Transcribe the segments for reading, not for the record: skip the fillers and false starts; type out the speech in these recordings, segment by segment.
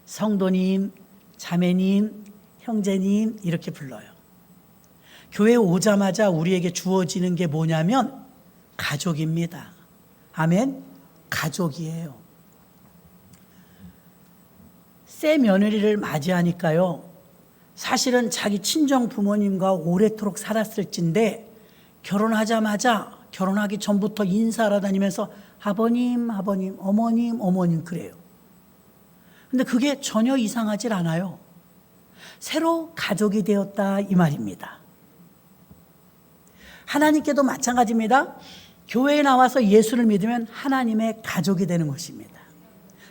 성도님, 자매님, 형제님 이렇게 불러요. 교회 오자마자 우리에게 주어지는 게 뭐냐면 가족입니다. 아멘? 가족이에요. 새 며느리를 맞이하니까요, 사실은 자기 친정 부모님과 오래도록 살았을진데 결혼하자마자 결혼하기 전부터 인사하러 다니면서 아버님, 아버님, 어머님, 어머님 그래요. 근데 그게 전혀 이상하질 않아요. 새로 가족이 되었다 이 말입니다. 하나님께도 마찬가지입니다. 교회에 나와서 예수를 믿으면 하나님의 가족이 되는 것입니다.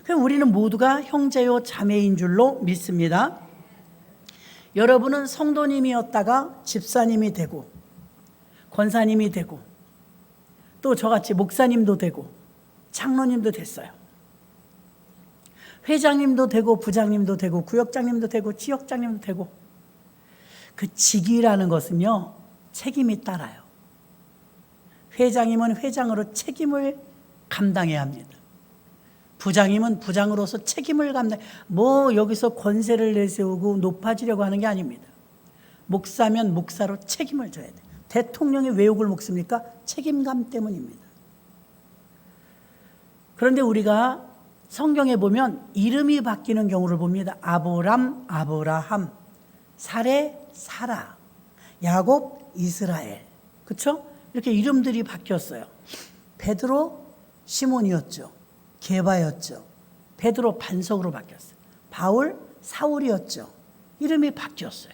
그럼 우리는 모두가 형제요 자매인 줄로 믿습니다. 여러분은 성도님이었다가 집사님이 되고 권사님이 되고 또 저같이 목사님도 되고 장로님도 됐어요. 회장님도 되고 부장님도 되고 구역장님도 되고 지역장님도 되고, 그 직위라는 것은요 책임이 따라요. 회장님은 회장으로 책임을 감당해야 합니다. 부장님은 부장으로서 책임을 뭐 여기서 권세를 내세우고 높아지려고 하는 게 아닙니다. 목사면 목사로 책임을 져야 돼요. 대통령이 왜 욕을 먹습니까? 책임감 때문입니다. 그런데 우리가 성경에 보면 이름이 바뀌는 경우를 봅니다. 아브람, 아브라함, 사레, 사라, 야곱, 이스라엘. 그렇죠? 이렇게 이름들이 바뀌었어요. 베드로, 시몬이었죠. 게바였죠. 베드로 반석으로 바뀌었어요. 바울, 사울이었죠. 이름이 바뀌었어요.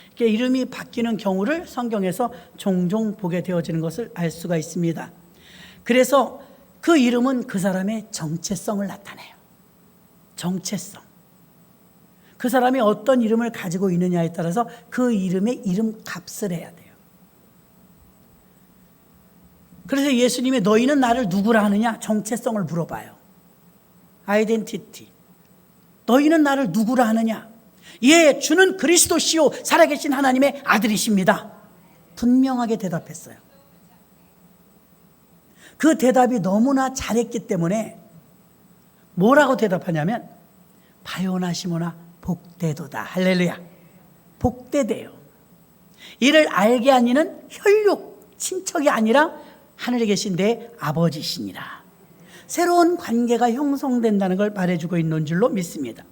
이렇게 이름이 바뀌는 경우를 성경에서 종종 보게 되어지는 것을 알 수가 있습니다. 그래서 그 이름은 그 사람의 정체성을 나타내요. 정체성. 그 사람이 어떤 이름을 가지고 있느냐에 따라서 그 이름의 이름 값을 해야 돼요. 그래서 예수님이 너희는 나를 누구라 하느냐? 정체성을 물어봐요. 아이덴티티. 너희는 나를 누구라 하느냐? 예, 주는 그리스도시요 살아계신 하나님의 아들이십니다. 분명하게 대답했어요. 그 대답이 너무나 잘했기 때문에 뭐라고 대답하냐면 바요나 시모나 복되도다. 할렐루야. 복되대요. 이를 알게 한 이는 혈육, 친척이 아니라 하늘에 계신 내 아버지시니라. 새로운 관계가 형성된다는 걸 말해주고 있는 줄로 믿습니다.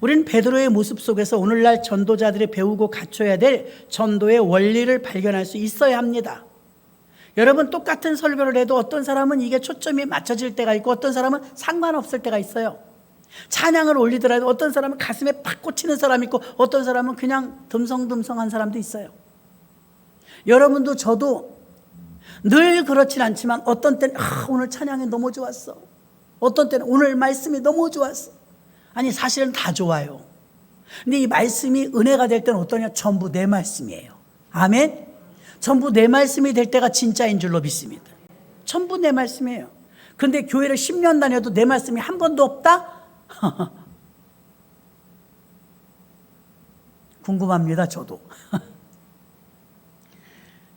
우리는 베드로의 모습 속에서 오늘날 전도자들이 배우고 갖춰야 될 전도의 원리를 발견할 수 있어야 합니다. 여러분, 똑같은 설교를 해도 어떤 사람은 이게 초점이 맞춰질 때가 있고 어떤 사람은 상관없을 때가 있어요. 찬양을 올리더라도 어떤 사람은 가슴에 팍 꽂히는 사람이 있고 어떤 사람은 그냥 듬성듬성한 사람도 있어요. 여러분도 저도 늘 그렇진 않지만 어떤 때는 오늘 찬양이 너무 좋았어. 어떤 때는 오늘 말씀이 너무 좋았어. 아니 사실은 다 좋아요. 근데 이 말씀이 은혜가 될 때는 어떠냐? 전부 내 말씀이에요. 아멘. 전부 내 말씀이 될 때가 진짜인 줄로 믿습니다. 전부 내 말씀이에요. 근데 교회를 10년 다녀도 내 말씀이 한 번도 없다? 궁금합니다, 저도.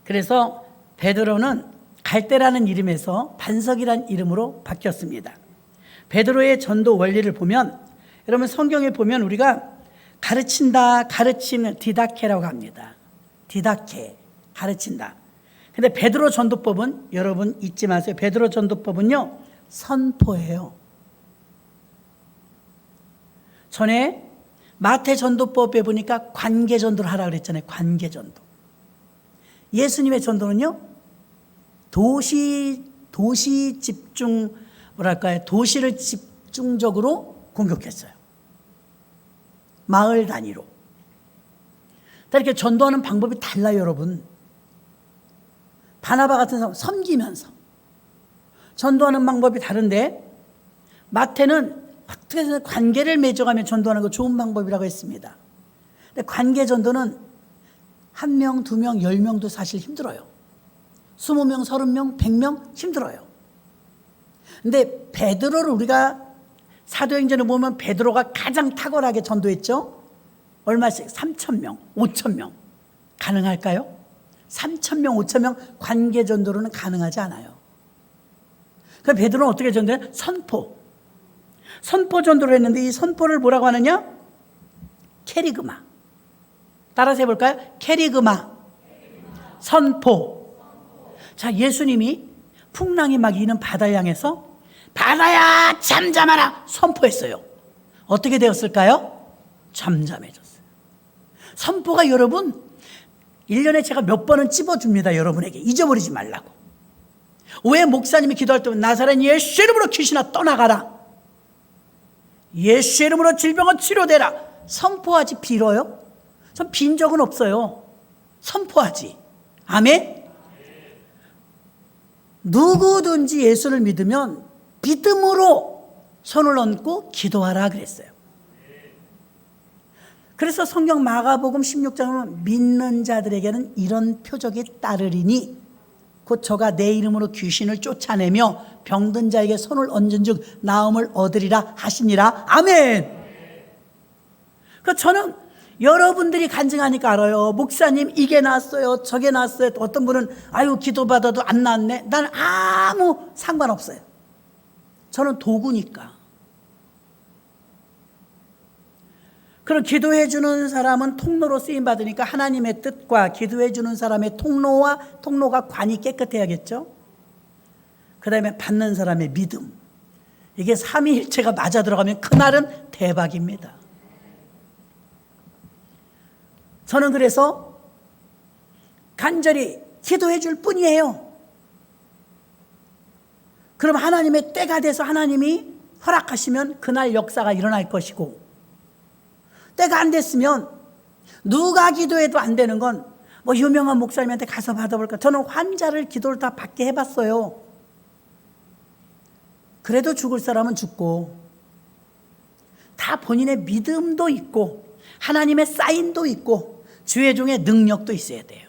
그래서 베드로는 갈대라는 이름에서 반석이라는 이름으로 바뀌었습니다. 베드로의 전도 원리를 보면, 여러분 성경에 보면 우리가 가르친다, 가르치는 디다케라고 합니다. 디다케, 가르친다. 근데 베드로 전도법은 여러분 잊지 마세요. 베드로 전도법은요 선포예요. 전에 마태 전도법에 보니까 관계 전도를 하라고 그랬잖아요. 관계 전도. 예수님의 전도는요 도시 집중 도시를 집중적으로 공격했어요. 마을 단위로. 이렇게 전도하는 방법이 달라요, 여러분. 바나바 같은 사람 섬기면서 전도하는 방법이 다른데, 마태는 어떻게 해서 관계를 맺어가며 전도하는 거 좋은 방법이라고 했습니다. 근데 관계 전도는 1명, 2명, 10명도 사실 힘들어요. 20명, 30명, 100명 힘들어요. 근데 베드로를 우리가 사도행전을 보면 베드로가 가장 탁월하게 전도했죠. 얼마씩? 3,000명, 5,000명. 가능할까요? 3,000명, 5,000명 관계 전도로는 가능하지 않아요. 그럼 베드로는 어떻게 전도해요? 선포. 선포 전도를 했는데 이 선포를 뭐라고 하느냐? 캐리그마. 따라서 해볼까요? 캐리그마. 선포. 자, 예수님이 풍랑이 막 이는 바다를 향해서 바다야 잠잠하라 선포했어요. 어떻게 되었을까요? 잠잠해졌어요. 선포가 여러분 1년에 제가 몇 번은 찝어줍니다. 여러분에게 잊어버리지 말라고. 왜 목사님이 기도할 때 나사렛 예수 이름으로 귀신아 떠나가라, 예수 이름으로 질병은 치료되라 선포하지 빌어요? 전 빈 적은 없어요. 선포하지. 아멘. 누구든지 예수를 믿으면 믿음으로 손을 얹고 기도하라 그랬어요. 그래서 성경 마가복음 16장은 믿는 자들에게는 이런 표적이 따르리니 곧 저가 내 이름으로 귀신을 쫓아내며 병든 자에게 손을 얹은 즉 나음을 얻으리라 하시니라. 아멘. 그 저는 여러분들이 간증하니까 알아요. 목사님 이게 나았어요, 저게 나았어요. 어떤 분은 아유 기도받아도 안 나았네. 나는 아무 상관없어요. 저는 도구니까. 그럼 기도해 주는 사람은 통로로 쓰임 받으니까 하나님의 뜻과 기도해 주는 사람의 통로가 관이 깨끗해야겠죠. 그 다음에 받는 사람의 믿음, 이게 삼위일체가 맞아 들어가면 그날은 대박입니다. 저는 그래서 간절히 기도해 줄 뿐이에요. 그럼 하나님의 때가 돼서 하나님이 허락하시면 그날 역사가 일어날 것이고, 때가 안 됐으면 누가 기도해도 안 되는 건 뭐 유명한 목사님한테 가서 받아볼까. 저는 환자를 기도를 다 받게 해봤어요. 그래도 죽을 사람은 죽고 다 본인의 믿음도 있고 하나님의 사인도 있고 주의 종의 능력도 있어야 돼요.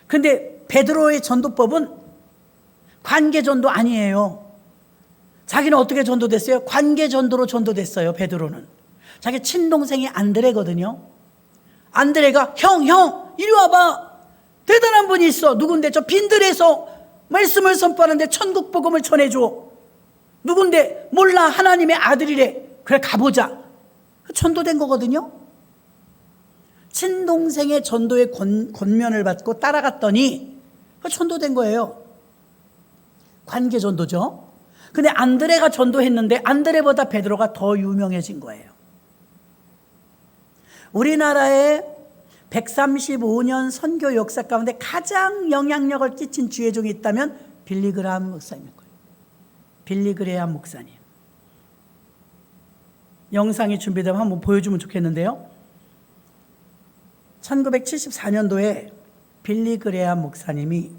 근데 베드로의 전도법은 관계 전도 아니에요. 자기는 어떻게 전도됐어요? 관계 전도로 전도됐어요. 베드로는 자기 친동생이 안드레거든요. 안드레가 형 이리 와봐, 대단한 분이 있어. 누군데? 저 빈들에서 말씀을 선포하는데 천국 복음을 전해줘. 누군데? 몰라, 하나님의 아들이래. 그래 가보자. 전도된 거거든요. 친동생의 전도의 권면을 받고 따라갔더니 전도된 거예요. 관계 전도죠. 근데 안드레가 전도했는데 안드레보다 베드로가 더 유명해진 거예요. 우리나라의 135년 선교 역사 가운데 가장 영향력을 끼친 주의 종이 있다면 빌리 그레이엄 목사님일 거예요. 빌리 그레이엄 목사님. 영상이 준비되면 한번 보여주면 좋겠는데요. 1974년도에 빌리 그레이엄 목사님이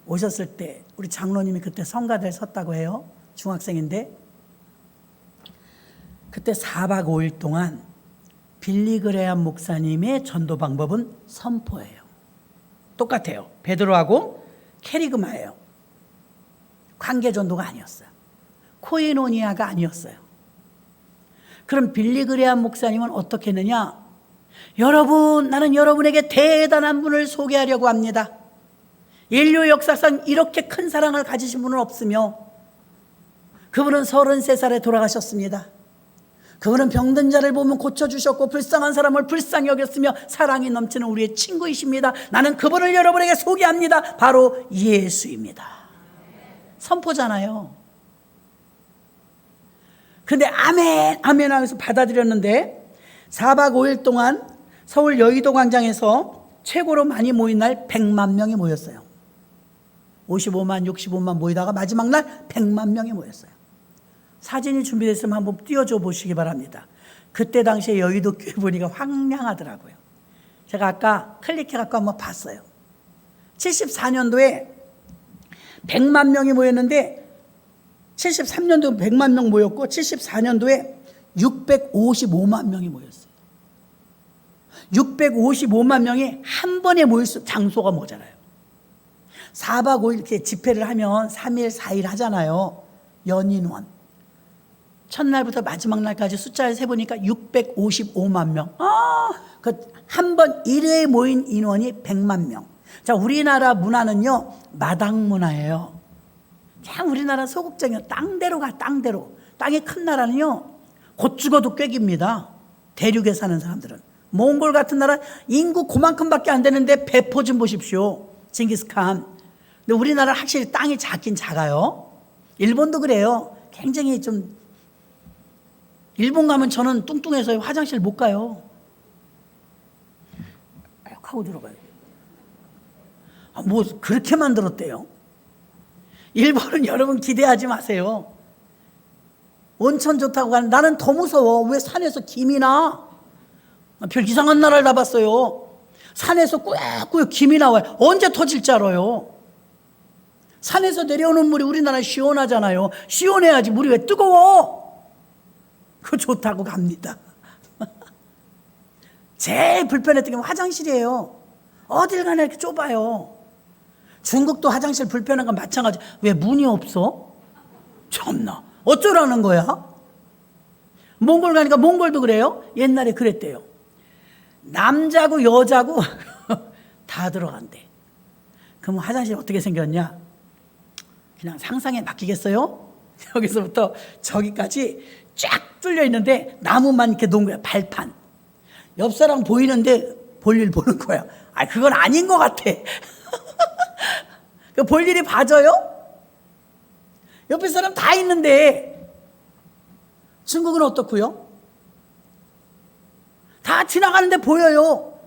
오셨을 때 우리 장로님이 그때 성가대에 섰다고 해요. 중학생인데 그때 4박 5일 동안 빌리 그레이엄 목사님의 전도 방법은 선포예요. 똑같아요. 베드로하고 캐리그마예요. 관계 전도가 아니었어요. 코이노니아가 아니었어요. 그럼 빌리 그레이엄 목사님은 어떻게 했느냐? 여러분, 나는 여러분에게 대단한 분을 소개하려고 합니다. 인류 역사상 이렇게 큰 사랑을 가지신 분은 없으며 그분은 33살에 돌아가셨습니다. 그분은 병든 자를 보면 고쳐주셨고 불쌍한 사람을 불쌍히 여겼으며 사랑이 넘치는 우리의 친구이십니다. 나는 그분을 여러분에게 소개합니다. 바로 예수입니다. 선포잖아요. 근데 아멘 아멘 하면서 받아들였는데 4박 5일 동안 서울 여의도 광장에서 최고로 많이 모인 날 100만 명이 모였어요. 55만 65만 모이다가 마지막 날 100만 명이 모였어요. 사진이 준비됐으면 한번 띄워줘 보시기 바랍니다. 그때 당시에 여의도 교회 보니까 황량하더라고요. 제가 아까 클릭해갖고 한번 봤어요. 74년도에 100만 명이 모였는데 73년도에 100만 명 모였고 74년도에 655만 명이 모였어요. 655만 명이 한 번에 모일 수 장소가 모자라요. 4박 5일 이렇게 집회를 하면 3일 4일 하잖아요. 연인원. 첫날부터 마지막 날까지 숫자를 세보니까 655만 명. 한 번 1회에 모인 인원이 100만 명. 자, 우리나라 문화는요, 마당 문화예요. 참 우리나라 소극적이에요. 땅대로 가, 땅대로. 땅이 큰 나라는요, 곧 죽어도 꾀깁니다. 대륙에 사는 사람들은. 몽골 같은 나라 인구 그만큼밖에 안 되는데 배포 좀 보십시오. 징기스칸. 근데 우리나라 확실히 땅이 작긴 작아요. 일본도 그래요. 굉장히 좀, 일본 가면 저는 뚱뚱해서 화장실 못 가요. 꼭 하고 들어가요. 뭐 그렇게 만들었대요. 일본은 여러분 기대하지 마세요. 온천 좋다고 하는, 나는 더 무서워. 왜 산에서 김이 나? 별 이상한 나라를 가봤어요. 산에서 꾸역꾸역 김이 나와요. 언제 터질 줄 알아요? 산에서 내려오는 물이 우리나라 시원하잖아요. 시원해야지. 물이 왜 뜨거워? 그거 좋다고 갑니다. 제일 불편했던 게 화장실이에요. 어딜 가나 이렇게 좁아요. 중국도 화장실 불편한 건 마찬가지. 왜 문이 없어? 참나. 어쩌라는 거야? 몽골 가니까 몽골도 그래요. 옛날에 그랬대요. 남자고 여자고 다 들어간대. 그럼 화장실 어떻게 생겼냐? 그냥 상상에 맡기겠어요? 여기서부터 저기까지 쫙 뚫려 있는데 나무만 이렇게 놓은 거야. 발판. 옆 사람 보이는데 볼일 보는 거야. 아, 그건 아닌 것 같아. 그 볼일이 봐져요? 옆에 사람 다 있는데. 중국은 어떻고요? 다 지나가는데 보여요.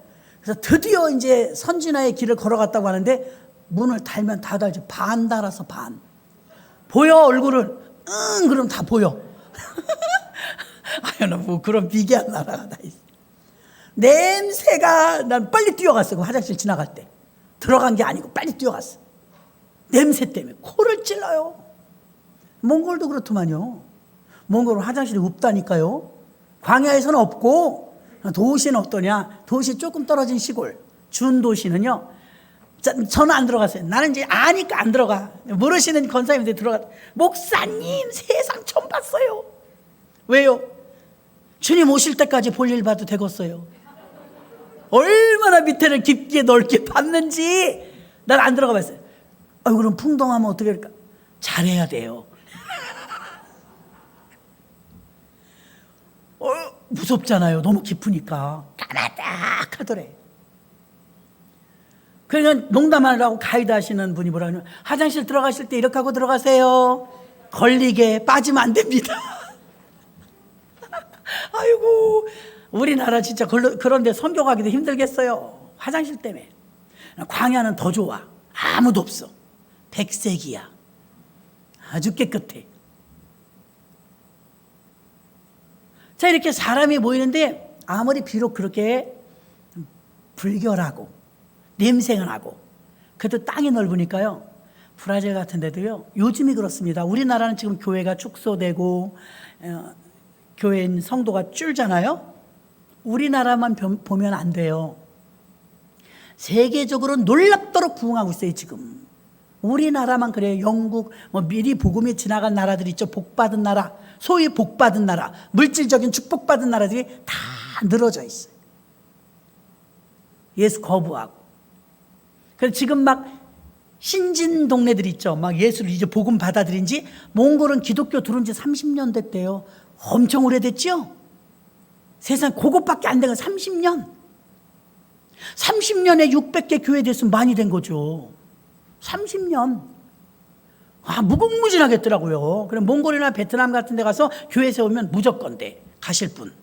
그래서 드디어 이제 선진화의 길을 걸어갔다고 하는데 문을 달면 다 달죠. 반 달아서 반. 보여 얼굴은. 그럼 다 보여. 아유, 뭐 그런 비계한 나라가 다 있어. 냄새가, 난 빨리 뛰어갔어. 그 화장실 지나갈 때. 들어간 게 아니고 빨리 뛰어갔어. 냄새 때문에 코를 찔러요. 몽골도 그렇더만요. 몽골은 화장실이 없다니까요. 광야에서는 없고, 도시는 어떠냐? 도시 조금 떨어진 시골 준도시는요, 저는 안 들어갔어요. 나는 이제 아니까 안 들어가. 모르시는 권사님들 들어가. 목사님, 세상 처음 봤어요. 왜요? 주님 오실 때까지 볼일 봐도 되겠어요. 얼마나 밑에를 깊게 넓게 봤는지 난 안 들어가 봤어요. 그럼 풍덩하면 어떻게 할까? 잘해야 돼요. 무섭잖아요. 너무 깊으니까. 까마득 하더래. 그러니까 농담하려고 가이드 하시는 분이 뭐라 하냐면, 화장실 들어가실 때 이렇게 하고 들어가세요. 걸리게 빠지면 안 됩니다. 아이고, 우리나라 진짜 그런데 선교 가기도 힘들겠어요. 화장실 때문에. 광야는 더 좋아. 아무도 없어. 백색이야. 아주 깨끗해. 자, 이렇게 사람이 모이는데 아무리 비록 그렇게 불결하고 냄새가 나고 그래도 땅이 넓으니까요, 브라질 같은 데도요, 요즘이 그렇습니다. 우리나라는 지금 교회가 축소되고 교회인 성도가 줄잖아요. 우리나라만 보면 안 돼요. 세계적으로 놀랍도록 부흥하고 있어요. 지금 우리나라만 그래요. 영국, 미리 복음이 지나간 나라들 있죠. 복받은 나라, 소위 복받은 나라, 물질적인 축복받은 나라들이 다 늘어져 있어요. 예수 거부하고. 그래서 지금 막 신진 동네들 있죠. 막 예수를 이제 복음 받아들인 지, 몽골은 기독교 들어온 지 30년 됐대요. 엄청 오래됐죠? 세상 그것밖에 안 된 건 30년. 30년에 600개 교회 됐으면 많이 된 거죠. 30년. 무궁무진하겠더라고요. 그럼 몽골이나 베트남 같은 데 가서 교회 세우면 무조건 돼. 가실 분.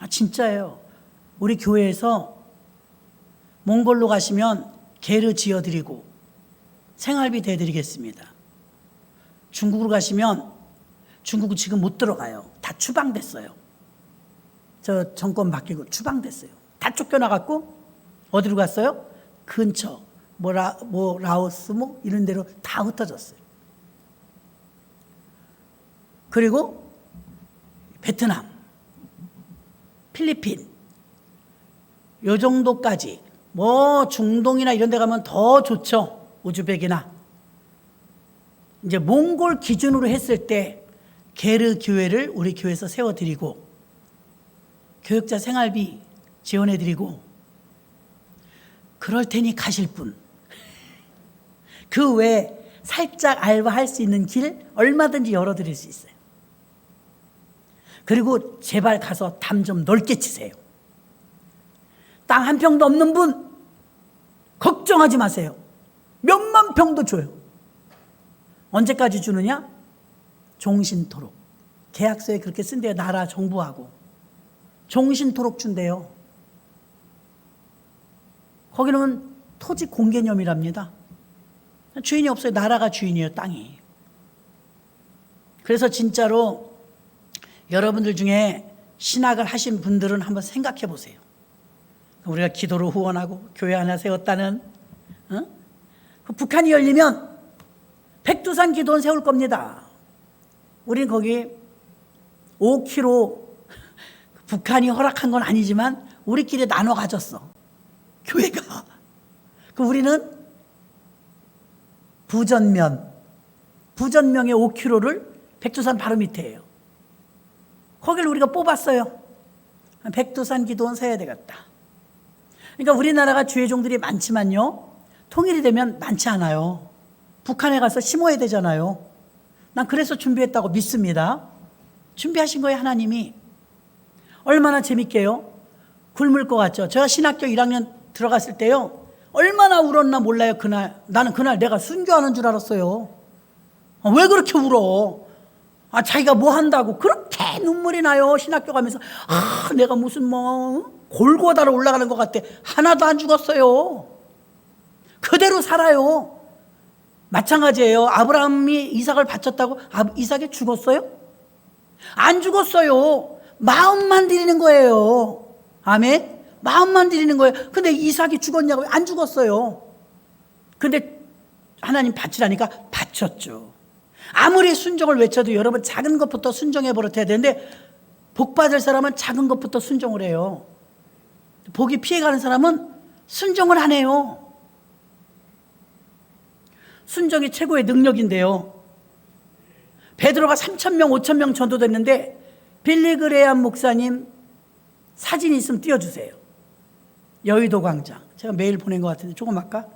진짜예요. 우리 교회에서 몽골로 가시면 게르 지어드리고 생활비 대드리겠습니다. 중국으로 가시면, 중국은 지금 못 들어가요. 다 추방됐어요. 저 정권 바뀌고 추방됐어요. 다 쫓겨나갖고 어디로 갔어요? 근처 라오스 이런 데로 다 흩어졌어요. 그리고 베트남, 필리핀 요 정도까지, 중동이나 이런 데 가면 더 좋죠. 우즈벡이나. 이제 몽골 기준으로 했을 때 게르 교회를 우리 교회에서 세워드리고 교육자 생활비 지원해드리고 그럴 테니 가실 분. 그 외에 살짝 알바할 수 있는 길 얼마든지 열어드릴 수 있어요. 그리고 제발 가서 담 좀 넓게 치세요. 땅 한 평도 없는 분 걱정하지 마세요. 몇만 평도 줘요. 언제까지 주느냐? 종신토록. 계약서에 그렇게 쓴대요. 나라 정부하고 종신토록 준대요. 거기는 토지 공개념이랍니다. 주인이 없어요. 나라가 주인이에요. 땅이. 그래서 진짜로 여러분들 중에 신학을 하신 분들은 한번 생각해 보세요. 우리가 기도로 후원하고 교회 하나 세웠다는, 그 북한이 열리면 백두산 기도원 세울 겁니다. 우린 거기 5km 북한이 허락한 건 아니지만 우리끼리 나눠 가졌어. 교회가. 그 우리는 부전명의 5km를 백두산 바로 밑에예요. 거기를 우리가 뽑았어요. 백두산 기도원 세워야 되겠다. 그러니까 우리나라가 주의종들이 많지만요, 통일이 되면 많지 않아요. 북한에 가서 심어야 되잖아요. 난 그래서 준비했다고 믿습니다. 준비하신 거예요, 하나님이. 얼마나 재밌게요. 굶을 것 같죠. 제가 신학교 1학년 들어갔을 때요, 얼마나 울었나 몰라요. 그날 나는 그날 내가 순교하는 줄 알았어요. 왜 그렇게 울어? 자기가 뭐 한다고 그렇게 눈물이 나요. 신학교 가면서 내가 무슨 골고다로 올라가는 것 같아. 하나도 안 죽었어요. 그대로 살아요. 마찬가지예요. 아브라함이 이삭을 바쳤다고 이삭이 죽었어요? 안 죽었어요. 마음만 드리는 거예요. 아멘. 마음만 드리는 거예요. 근데 이삭이 죽었냐고? 안 죽었어요. 근데 하나님 바치라니까 바쳤죠. 아무리 순종을 외쳐도 여러분 작은 것부터 순종해 버릇해야 되는데, 복 받을 사람은 작은 것부터 순종을 해요. 복이 피해가는 사람은 순종을 안 해요. 순종이 최고의 능력인데요. 베드로가 3,000명 5,000명 전도됐는데 빌리그레암 목사님 사진 있으면 띄워주세요. 여의도 광장. 제가 메일 보낸 것 같은데 조금 할까?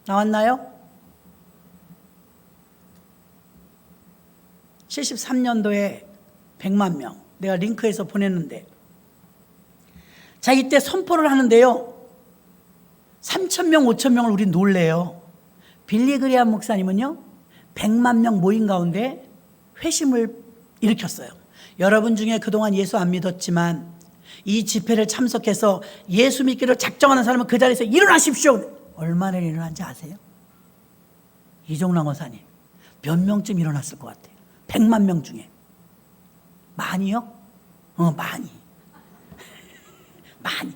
나왔나요? 73년도에 100만 명. 내가 링크해서 보냈는데, 자, 이때 선포를 하는데요, 3,000명 5,000명을 우리 놀래요. 빌리그레암 목사님은요 100만 명 모인 가운데 회심을 일으켰어요. 여러분 중에 그동안 예수 안 믿었지만 이 집회를 참석해서 예수 믿기를 작정하는 사람은 그 자리에서 일어나십시오. 얼마나 일어난지 아세요? 이종랑 원사님 몇 명쯤 일어났을 것 같아요? 100만 명 중에. 많이요? 많이. 많이.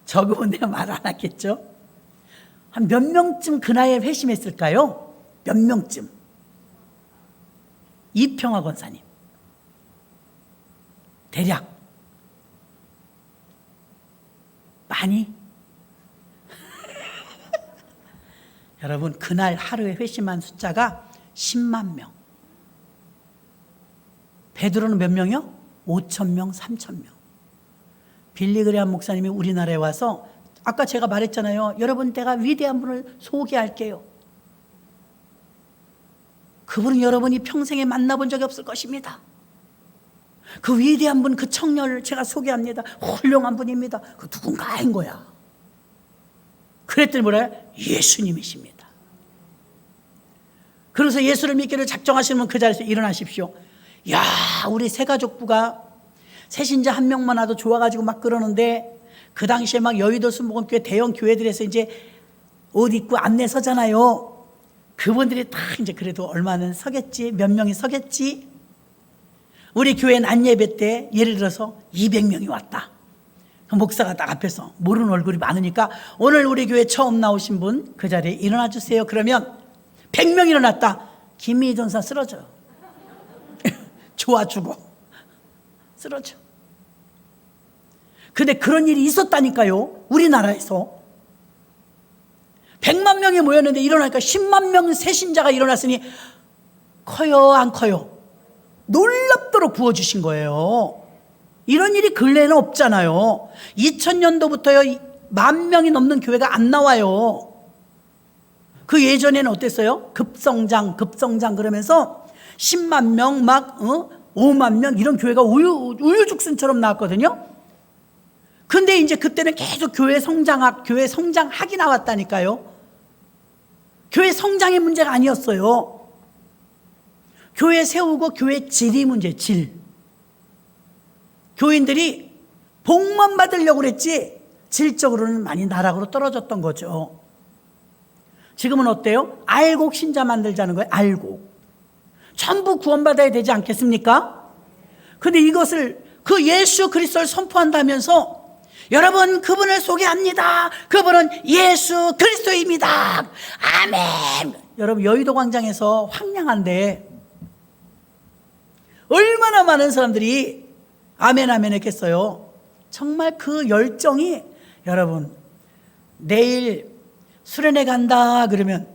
적으면 내가 말 안 하겠죠? 한 몇 명쯤 그 나이에 회심했을까요? 몇 명쯤? 이평화 권사님. 대략. 많이? 여러분, 그날 하루에 회심한 숫자가 10만 명. 베드로는 몇 명이요? 5,000명, 3,000명. 빌리그레암 목사님이 우리나라에 와서, 아까 제가 말했잖아요. 여러분, 내가 위대한 분을 소개할게요. 그분은 여러분이 평생에 만나본 적이 없을 것입니다. 그 위대한 분, 그 청년을 제가 소개합니다. 훌륭한 분입니다. 그 누군가인 거야. 그랬더니 뭐라 해요? 예수님이십니다. 그래서 예수를 믿기를 작정하시면 그 자리에서 일어나십시오. 야, 우리 새가족부가 새신자 한 명만 와도 좋아가지고 막 그러는데, 그 당시에 막 여의도 순복음교회 대형 교회들에서 이제 옷 입고 안내 서잖아요. 그분들이 다 이제 그래도 얼마는 서겠지, 몇 명이 서겠지. 우리 교회는 안예배 때 예를 들어서 200명이 왔다. 그 목사가 딱 앞에서 모르는 얼굴이 많으니까 오늘 우리 교회 처음 나오신 분 그 자리에 일어나 주세요. 그러면 100명 일어났다. 김미희 전사 쓰러져요. 좋아 죽어. 쓰러져. 근데 그런 일이 있었다니까요. 우리나라에서 100만 명이 모였는데 일어나니까 10만 명 새신자가 일어났으니 커요 안 커요? 놀랍도록 부어주신 거예요. 이런 일이 근래에는 없잖아요. 2000년도부터요 10,000명이 넘는 교회가 안 나와요. 그 예전에는 어땠어요? 급성장 그러면서 10만 명 5만 명 이런 교회가 우유죽순처럼 나왔거든요. 근데 이제 그때는 계속 교회 성장학이 나왔다니까요. 교회 성장의 문제가 아니었어요. 교회 세우고 교회 질이 문제, 질. 교인들이 복만 받으려고 그랬지 질적으로는 많이 나락으로 떨어졌던 거죠. 지금은 어때요? 알곡 신자 만들자는 거예요. 알곡. 전부 구원받아야 되지 않겠습니까? 근데 이것을 그 예수 그리스도를 선포한다면서 여러분 그분을 소개합니다. 그분은 예수 그리스도입니다. 아멘. 여러분 여의도 광장에서 황량한데 얼마나 많은 사람들이 아멘 아멘 했겠어요. 정말 그 열정이 여러분 내일 수련회 간다 그러면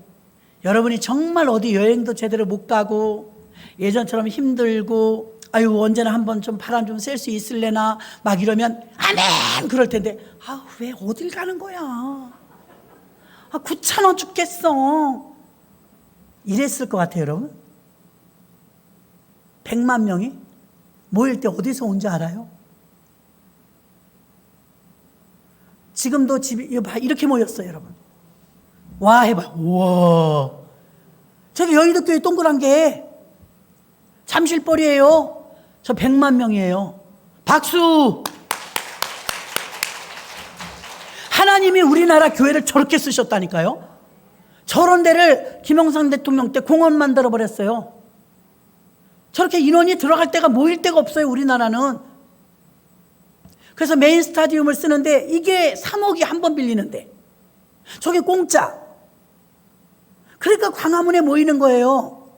여러분이 정말 어디 여행도 제대로 못 가고 예전처럼 힘들고 아유 언제나 한번 좀 바람 좀 쐴 수 있을래나 막 이러면 아멘 그럴 텐데 왜 어딜 가는 거야? 귀찮아 죽겠어. 이랬을 것 같아요. 여러분 100만 명이 모일 때 어디서 온지 알아요? 지금도 집이 이렇게 모였어요. 여러분 와 해봐. 우와 저기 여의도 교회 동그란 게 잠실벌이에요. 저 100만 명이에요. 박수. 하나님이 우리나라 교회를 저렇게 쓰셨다니까요. 저런 데를 김영삼 대통령 때 공원 만들어 버렸어요. 저렇게 인원이 들어갈 데가 모일 데가 없어요. 우리나라는. 그래서 메인 스타디움을 쓰는데 이게 3억이 한 번 빌리는데 저게 공짜. 그러니까 광화문에 모이는 거예요.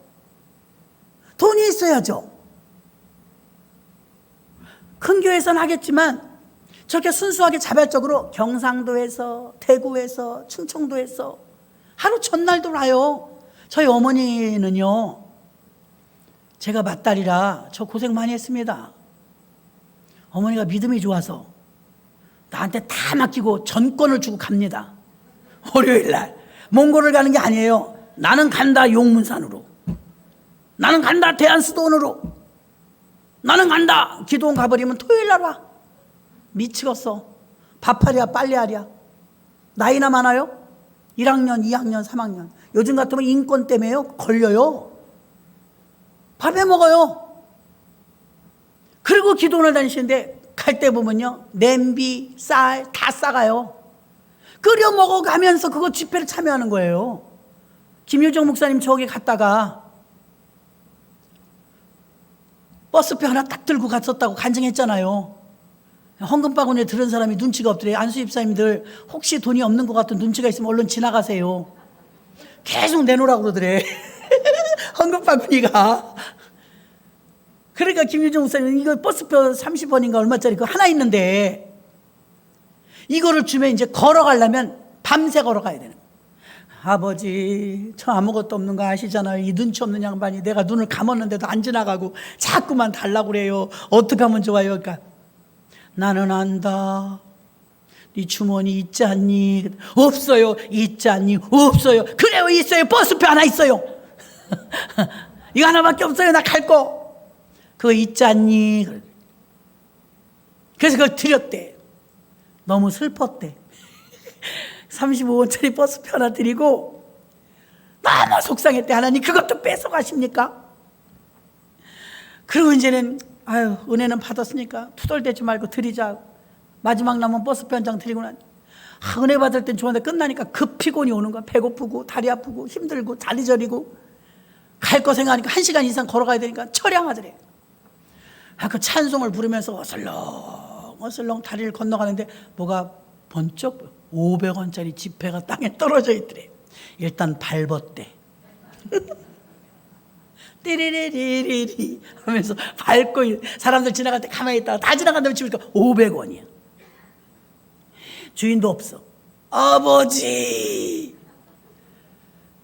돈이 있어야죠. 큰 교회에서는 하겠지만 저렇게 순수하게 자발적으로 경상도에서 대구에서 충청도에서 하루 전날도 와요. 저희 어머니는요. 제가 맏딸이라 저 고생 많이 했습니다. 어머니가 믿음이 좋아서 나한테 다 맡기고 전권을 주고 갑니다. 월요일날 몽골을 가는 게 아니에요. 나는 간다 용문산으로, 나는 간다 대한수도원으로, 나는 간다 기도원 가버리면 토요일날 와. 미치겠어. 밥하랴 빨래하랴. 나이나 많아요? 1학년 2학년 3학년. 요즘 같으면 인권 때문에요 걸려요. 밥해 먹어요. 그리고 기도원을 다니시는데 갈 때 보면요 냄비, 쌀 다 싸가요. 끓여 먹어가면서 그거 집회를 참여하는 거예요. 김유정 목사님 저기 갔다가 버스표 하나 딱 들고 갔었다고 간증했잖아요. 헌금 바구니에 들은 사람이 눈치가 없더래. 안수 집사님들 혹시 돈이 없는 것 같은 눈치가 있으면 얼른 지나가세요. 계속 내놓으라고 그러더래. 헌금 바구니가. 그러니까 김유정 목사님 이거 버스표 30원인가 얼마짜리 그거 하나 있는데 이거를 주면 이제 걸어가려면 밤새 걸어가야 되는 거예요. 아버지 저 아무것도 없는 거 아시잖아요. 이 눈치 없는 양반이 내가 눈을 감았는데도 안 지나가고 자꾸만 달라고 그래요. 어떻게 하면 좋아요? 그러니까 나는 안다. 네 주머니 있지 않니? 없어요. 있지 않니? 없어요. 그래요 있어요. 버스표 하나 있어요. 이거 하나밖에 없어요. 나 갈 거. 그거 있지 않니? 그래서 그걸 드렸대. 너무 슬펐대. 35원짜리 버스표 하나 드리고 너무 속상했대. 하나님 그것도 뺏어가십니까? 그리고 이제는 은혜는 받았으니까 투덜대지 말고 드리자. 마지막 남은 버스표 한 장 드리고 나니 은혜 받을 땐 좋은데 끝나니까 급 피곤이 오는 거야. 배고프고 다리 아프고 힘들고 자리 저리고 갈 거 생각하니까 1시간 이상 걸어가야 되니까 처량하더래. 그 찬송을 부르면서 어슬렁 다리를 건너가는데 뭐가 번쩍 500원짜리 지폐가 땅에 떨어져 있더래. 일단 밟았대. 띠리리리리 하면서 밟고 사람들 지나갈 때 가만히 있다가 다 지나간 다음에 집으니까 500원이야. 주인도 없어. 아버지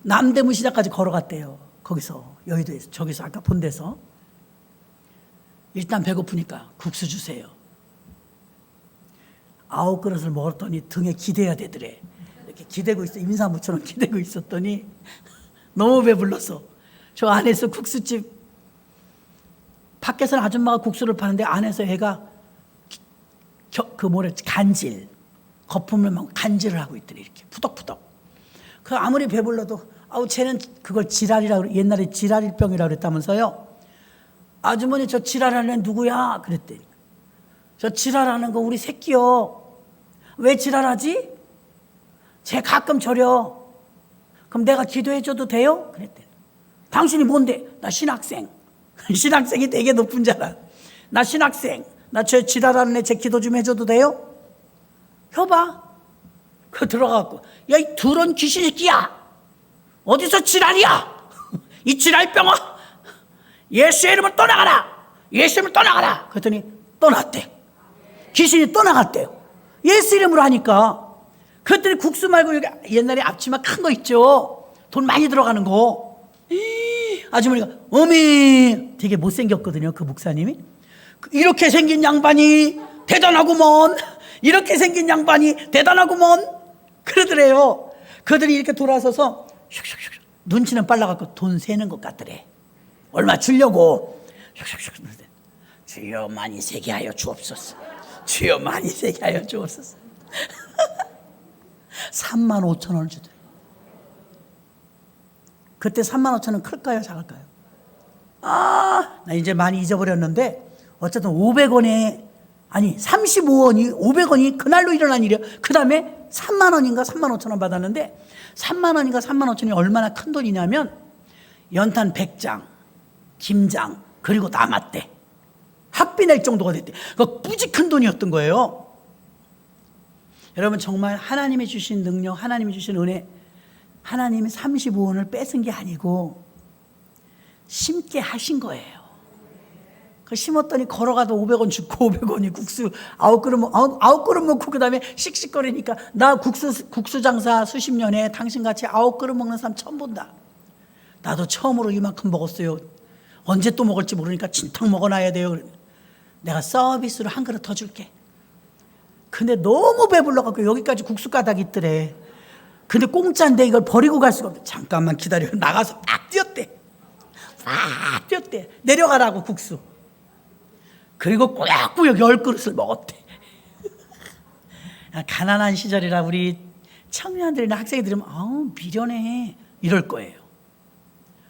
남대문 시장까지 걸어갔대요. 거기서 여의도에서 저기서 아까 본 데서. 일단 배고프니까 국수 주세요. 9그릇을 먹었더니 등에 기대야 되더래. 이렇게 기대고 있어. 임산부처럼 기대고 있었더니 너무 배불러서 저 안에서 국수집, 밖에서는 아줌마가 국수를 파는데 안에서 애가 간질, 거품을 막 간질을 하고 있더니 이렇게 푸덕푸덕. 그 아무리 배불러도 쟤는 그걸 지랄이라고, 옛날에 지랄일병이라고 그랬다면서요. 아주머니 저 지랄하는 애 누구야? 그랬더니 저 지랄하는 거 우리 새끼요. 왜 지랄하지? 쟤 가끔 저려. 그럼 내가 기도해줘도 돼요? 그랬더니 당신이 뭔데? 나 신학생. 신학생이 되게 높은 줄 알아. 나 신학생. 나 저 지랄하는 애 제 기도 좀 해줘도 돼요? 해봐. 그 들어가고, 야, 이 두런 귀신 새끼야. 어디서 지랄이야? 이 지랄병아. 예수의 이름을 떠나가라. 예수 이름을 떠나가라. 그랬더니 떠났대. 귀신이 떠나갔대요. 예수 이름으로 하니까. 그랬더니 국수 말고 여기 옛날에 앞치마 큰 거 있죠. 돈 많이 들어가는 거. 아주머니가 어미 되게 못생겼거든요. 그 목사님이. 이렇게 생긴 양반이 대단하구먼. 이렇게 생긴 양반이 대단하구먼. 그러더래요. 그들이 이렇게 돌아서서 슉슉슉 눈치는 빨라갖고 돈 세는 것 같더래. 얼마 주려고. 슉슉슉 주여 많이 세게 하여 주옵소서. 주여 많이 세게 하여 주옵소서. 35,000원을 주더래. 그때 35,000원 클까요? 작을까요? 나 이제 많이 잊어버렸는데 어쨌든 500원에 아니 35원이 500원이 그날로 일어난 일이에요. 그 다음에 3만 원인가 3만 5천 원 받았는데 3만 원인가 3만 5천 원이 얼마나 큰 돈이냐면 연탄 100장, 김장 그리고 남았대. 학비 낼 정도가 됐대. 그 무지 큰 돈이었던 거예요. 여러분 정말 하나님이 주신 능력, 하나님이 주신 은혜, 하나님이 35원을 뺏은 게 아니고 심게 하신 거예요. 그 심었더니 걸어가도 500원 죽고 500원이 국수 9그릇 먹고 그 다음에 씩씩거리니까 나 국수 장사 수십 년에 당신같이 9그릇 먹는 사람 처음 본다. 나도 처음으로 이만큼 먹었어요. 언제 또 먹을지 모르니까 진탕 먹어놔야 돼요. 내가 서비스로 한 그릇 더 줄게. 근데 너무 배불러갖고 여기까지 국수 가닥이 있더래. 근데 공짜인데 이걸 버리고 갈 수가 없대. 잠깐만 기다려. 나가서 막 뛰었대. 막 뛰었대. 내려가라고 국수. 그리고 꾸역꾸역 10그릇을 먹었대. 가난한 시절이라 우리 청년들이나 학생들이면 미련해 이럴 거예요.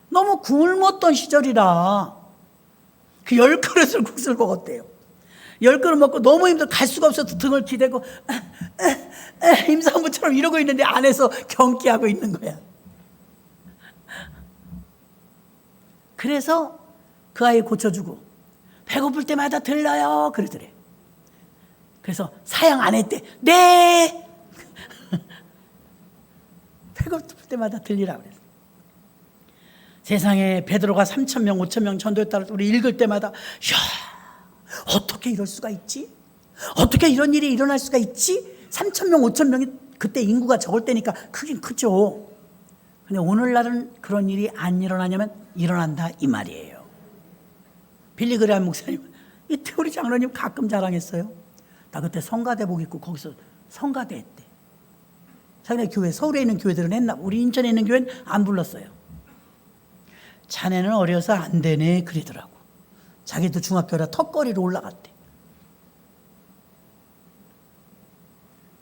너무 굶었던 시절이라 그 10그릇을 국수를 먹었대요. 10그릇 먹고 너무 힘들어 갈 수가 없어서 등을 기대고 임산부처럼 이러고 있는데 안에서 경기하고 있는 거야. 그래서 그 아이 고쳐주고 배고플 때마다 들러요 그러더래. 그래서 사양 안 했대. 네. 배고플 때마다 들리라고 그랬어. 세상에 베드로가 3,000명 5,000명 전도했다고 우리 읽을 때마다 어떻게 이럴 수가 있지? 어떻게 이런 일이 일어날 수가 있지? 3,000명 5,000명이 그때 인구가 적을 때니까 크긴 크죠. 근데 오늘날은 그런 일이 안 일어나냐면 일어난다 이 말이에요. 빌리 그레함 목사님, 이태우리 장로님 가끔 자랑했어요. 나 그때 성가대복 입고 거기서 성가대 했대. 자기네 교회, 서울에 있는 교회들은 했나? 우리 인천에 있는 교회는 안 불렀어요. 자네는 어려서 안 되네 그러더라고. 자기도 중학교라 턱걸이로 올라갔대.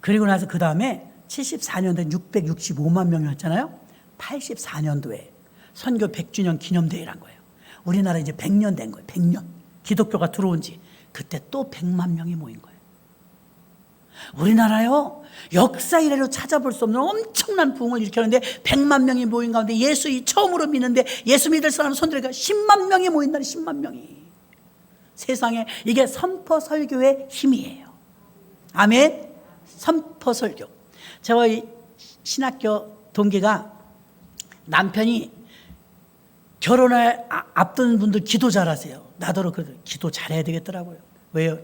그리고 나서 그 다음에 74년도에 665만 명이었잖아요. 84년도에 선교 100주년 기념대회란 거예요. 우리나라 이제 100년 된 거예요. 100년. 기독교가 들어온 지 그때 또 100만 명이 모인 거예요. 우리나라요. 역사 이래로 찾아볼 수 없는 엄청난 부흥을 일으켰는데 100만 명이 모인 가운데 예수 처음으로 믿는데 예수 믿을 사람 손들이가 10만 명이 모인다니 10만 명이. 세상에 이게 선포설교의 힘이에요. 아멘. 선포설교. 저희 신학교 동기가 남편이 결혼을 앞둔 분들 기도 잘하세요. 나더러 그래도 기도 잘해야 되겠더라고요. 왜요?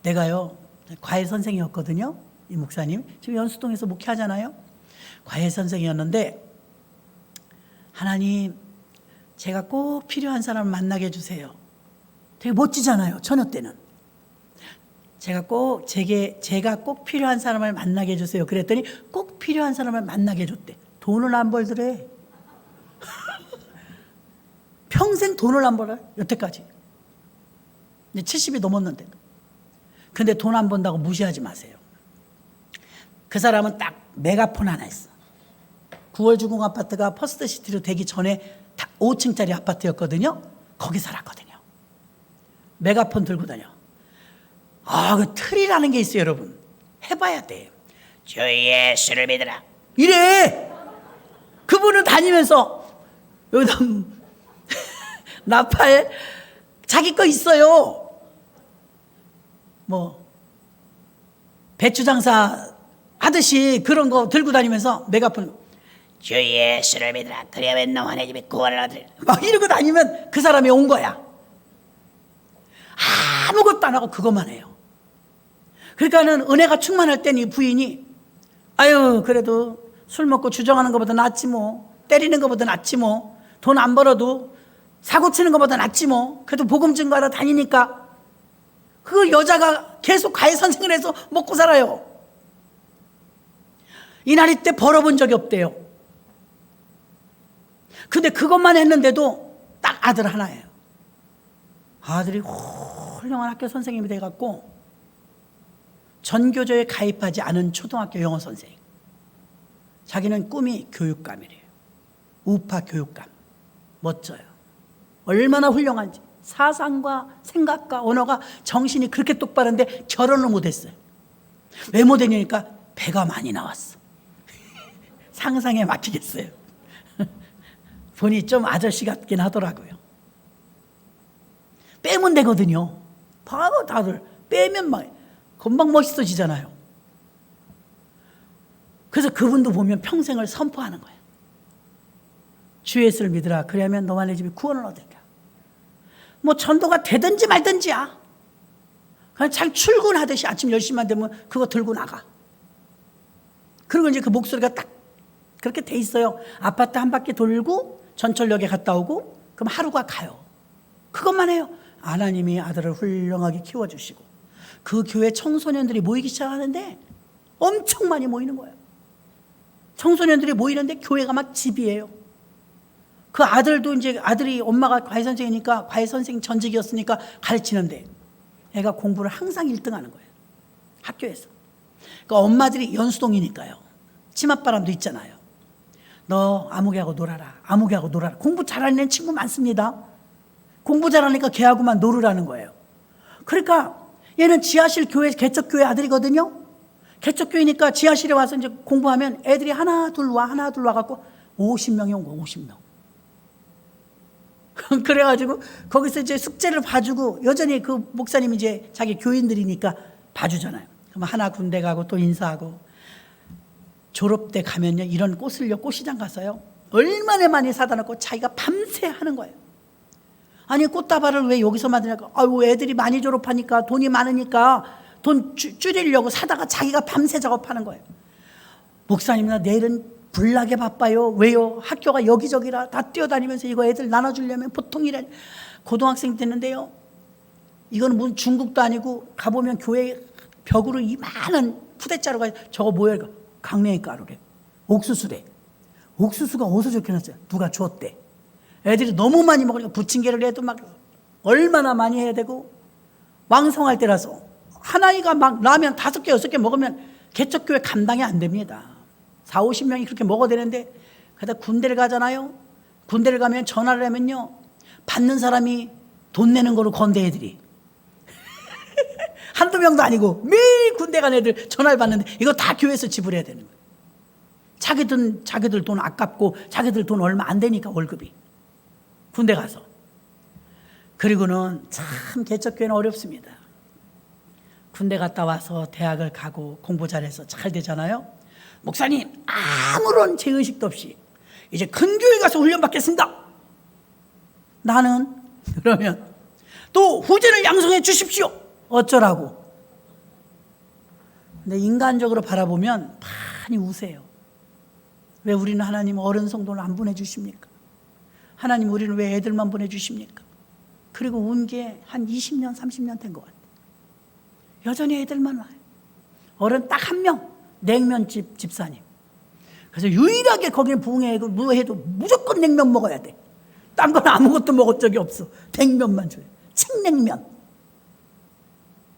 내가요 과외 선생이었거든요. 이 목사님 지금 연수동에서 목회하잖아요. 과외 선생이었는데 하나님 제가 꼭 필요한 사람을 만나게 해주세요. 되게 멋지잖아요. 처녀 때는 제가 꼭 필요한 사람을 만나게 해주세요. 그랬더니 꼭 필요한 사람을 만나게 해줬대. 돈을 안 벌더래. 평생 돈을 안 벌어요. 여태까지. 이제 70이 넘었는데. 근데 돈 안 번다고 무시하지 마세요. 그 사람은 딱 메가폰 하나 있어. 9월 주공 아파트가 퍼스트시티로 되기 전에 5층짜리 아파트였거든요. 거기 살았거든요. 메가폰 들고 다녀. 그 틀이라는 게 있어요, 여러분. 해봐야 돼요. 주 예수를 믿으라. 이래. 그분은 다니면서 여기다 나팔 자기 거 있어요. 뭐 배추 장사 하듯이 그런 거 들고 다니면서 메가폰 주 예수를 믿으라. 그리하면 너희 집에 구원을 얻으리라. 막 이러고 다니면 그 사람이 온 거야. 아무것도 안 하고 그것만 해요. 그러니까는 은혜가 충만할 땐 이 부인이 그래도 술 먹고 주정하는 것보다 낫지 뭐. 때리는 것보다 낫지 뭐. 돈 안 벌어도 사고 치는 것보다 낫지 뭐. 그래도 복음 증거하러 다니니까. 그 여자가 계속 과외 선생을 해서 먹고 살아요. 이날이 때 벌어본 적이 없대요. 근데 그것만 했는데도 딱 아들 하나예요. 아들이 훌륭한 학교 선생님이 돼갖고 전교조에 가입하지 않은 초등학교 영어 선생님. 자기는 꿈이 교육감이래요. 우파 교육감. 멋져요. 얼마나 훌륭한지. 사상과 생각과 언어가 정신이 그렇게 똑바른데 결혼을 못했어요. 왜 못했냐니까 배가 많이 나왔어. 상상에 막히겠어요. 보니 좀 아저씨 같긴 하더라고요. 빼면 되거든요. 바로 다들 빼면 막 금방 멋있어지잖아요. 그래서 그분도 보면 평생을 선포하는 거예요. 주 예수를 믿으라. 그래야면 너와 내 집이 구원을 얻을까. 뭐 전도가 되든지 말든지야. 그냥 잘 출근하듯이 아침 10시만 되면 그거 들고 나가. 그리고 이제 그 목소리가 딱 그렇게 돼 있어요. 아파트 한 바퀴 돌고 전철역에 갔다 오고 그럼 하루가 가요. 그것만 해요. 하나님이 아들을 훌륭하게 키워주시고 그 교회 청소년들이 모이기 시작하는데 엄청 많이 모이는 거예요. 청소년들이 모이는데 교회가 막 집이에요. 그 아들도 이제 아들이 엄마가 과외 선생이니까 과외 선생 전직이었으니까 가르치는데 애가 공부를 항상 1등 하는 거예요. 학교에서. 그러니까 엄마들이 연수동이니까요. 치맛바람도 있잖아요. 너 아무개하고 놀아라. 아무개하고 놀아라. 공부 잘하는 친구 많습니다. 공부 잘하니까 걔하고만 놀으라는 거예요. 그러니까 얘는 지하실 교회 개척교회 아들이거든요. 개척교회니까 지하실에 와서 이제 공부하면 애들이 하나 둘 와갖고 50명이 온 거예요. 50명. 그래가지고 거기서 이제 숙제를 봐주고 여전히 그 목사님이 이제 자기 교인들이니까 봐주잖아요. 그럼 하나 군대 가고 또 인사하고 졸업 때 가면요 이런 꽃을요 꽃시장 가서요 얼마나 많이 사다 놓고 자기가 밤새 하는 거예요. 아니 꽃다발을 왜 여기서 만드냐고. 애들이 많이 졸업하니까 돈이 많으니까 돈 줄이려고 사다가 자기가 밤새 작업하는 거예요. 목사님 나 내일은 불나게 바빠요. 왜요? 학교가 여기저기라 다 뛰어다니면서 이거 애들 나눠주려면 보통 일은 고등학생 됐는데요. 이거는 무슨 중국도 아니고 가보면 교회 벽으로 이만한 푸대자루가 저거 뭐야 이거 강냉이 가루래. 옥수수래. 옥수수가 어디서 좋게 났어요? 누가 줬대. 애들이 너무 많이 먹으니까 부침개를 해도 막 얼마나 많이 해야 되고 왕성할 때라서 한 아이가 막 라면 5개 6개 먹으면 개척교회 감당이 안 됩니다. 4, 50명이 그렇게 먹어야 되는데 그러다 군대를 가잖아요. 군대를 가면 전화를 하면요 받는 사람이 돈 내는 거로 건대 애들이 한두 명도 아니고 매일 군대 간 애들 전화를 받는데 이거 다 교회에서 지불해야 되는 거예요. 자기들 돈 아깝고 자기들 돈 얼마 안 되니까 월급이 군대 가서. 그리고는 참 개척교회는 어렵습니다. 군대 갔다 와서 대학을 가고 공부 잘해서 잘 되잖아요. 목사님 아무런 죄의식도 없이 이제 큰 교회 가서 훈련 받겠습니다. 나는 그러면 또 후진을 양성해 주십시오. 어쩌라고. 근데 인간적으로 바라보면 많이 우세요. 왜 우리는 하나님 어른 성도를 안 보내주십니까? 하나님 우리는 왜 애들만 보내주십니까? 그리고 운 게 한 20년 30년 된 것 같아요. 여전히 애들만 와요. 어른 딱 한 명, 냉면집 집사님. 그래서 유일하게 거기는 부흥회고 무해도 무조건 냉면 먹어야 돼. 딴 건 아무것도 먹은 적이 없어. 냉면만 줘요. 책냉면.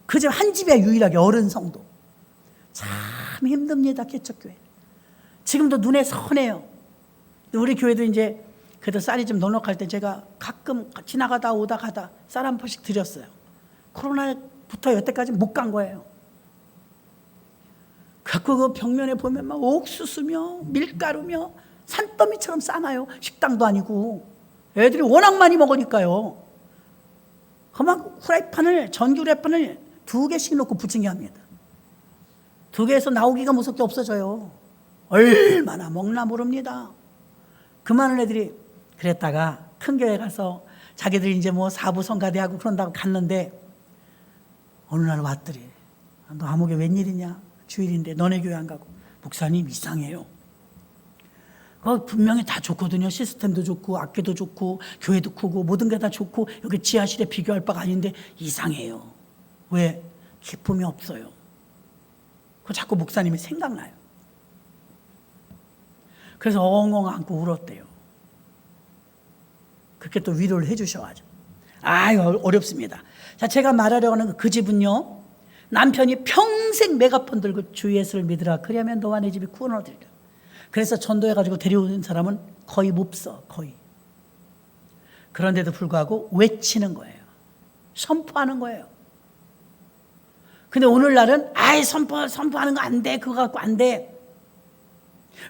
그 집 한 집에 유일하게 어른 성도. 참 힘듭니다, 개척교회. 지금도 눈에 선해요. 우리 교회도 이제 그래도 쌀이 좀 넉넉할 때 제가 가끔 지나가다 오다 가다 쌀 한 포씩 드렸어요. 코로나부터 여태까지 못 간 거예요. 갖고 그 벽면에 보면 막 옥수수며 밀가루며 산더미처럼 싸나요. 식당도 아니고 애들이 워낙 많이 먹으니까요. 그만 후라이팬을 전기 후라이팬을 2개씩 놓고 부침개 합니다. 2개에서 나오기가 무섭게 없어져요. 얼마나 먹나 모릅니다. 그 많은 애들이 그랬다가 큰 교회 가서 자기들이 이제 뭐 사부 성가대하고 그런다고 갔는데 어느 날 왔더래. 너 아무개 웬일이냐? 주일인데 너네 교회 안 가고. 목사님 이상해요. 분명히 다 좋거든요. 시스템도 좋고 악기도 좋고 교회도 크고 모든 게 다 좋고 여기 지하실에 비교할 바가 아닌데 이상해요. 왜? 기쁨이 없어요. 그 자꾸 목사님이 생각나요. 그래서 엉엉 안고 울었대요. 그렇게 또 위로를 해 주셔가지고. 아유, 어렵습니다. 자, 제가 말하려고 하는 그 집은요, 남편이 평생 메가폰 들고 주 예수를 믿으라. 그러면 너와 내 집이 구원 얻으리라. 그래서 전도해가지고 데려오는 사람은 거의 못 써, 거의. 그런데도 불구하고 외치는 거예요. 선포하는 거예요. 근데 오늘날은 선포하는 거 안 돼. 그거 갖고 안 돼.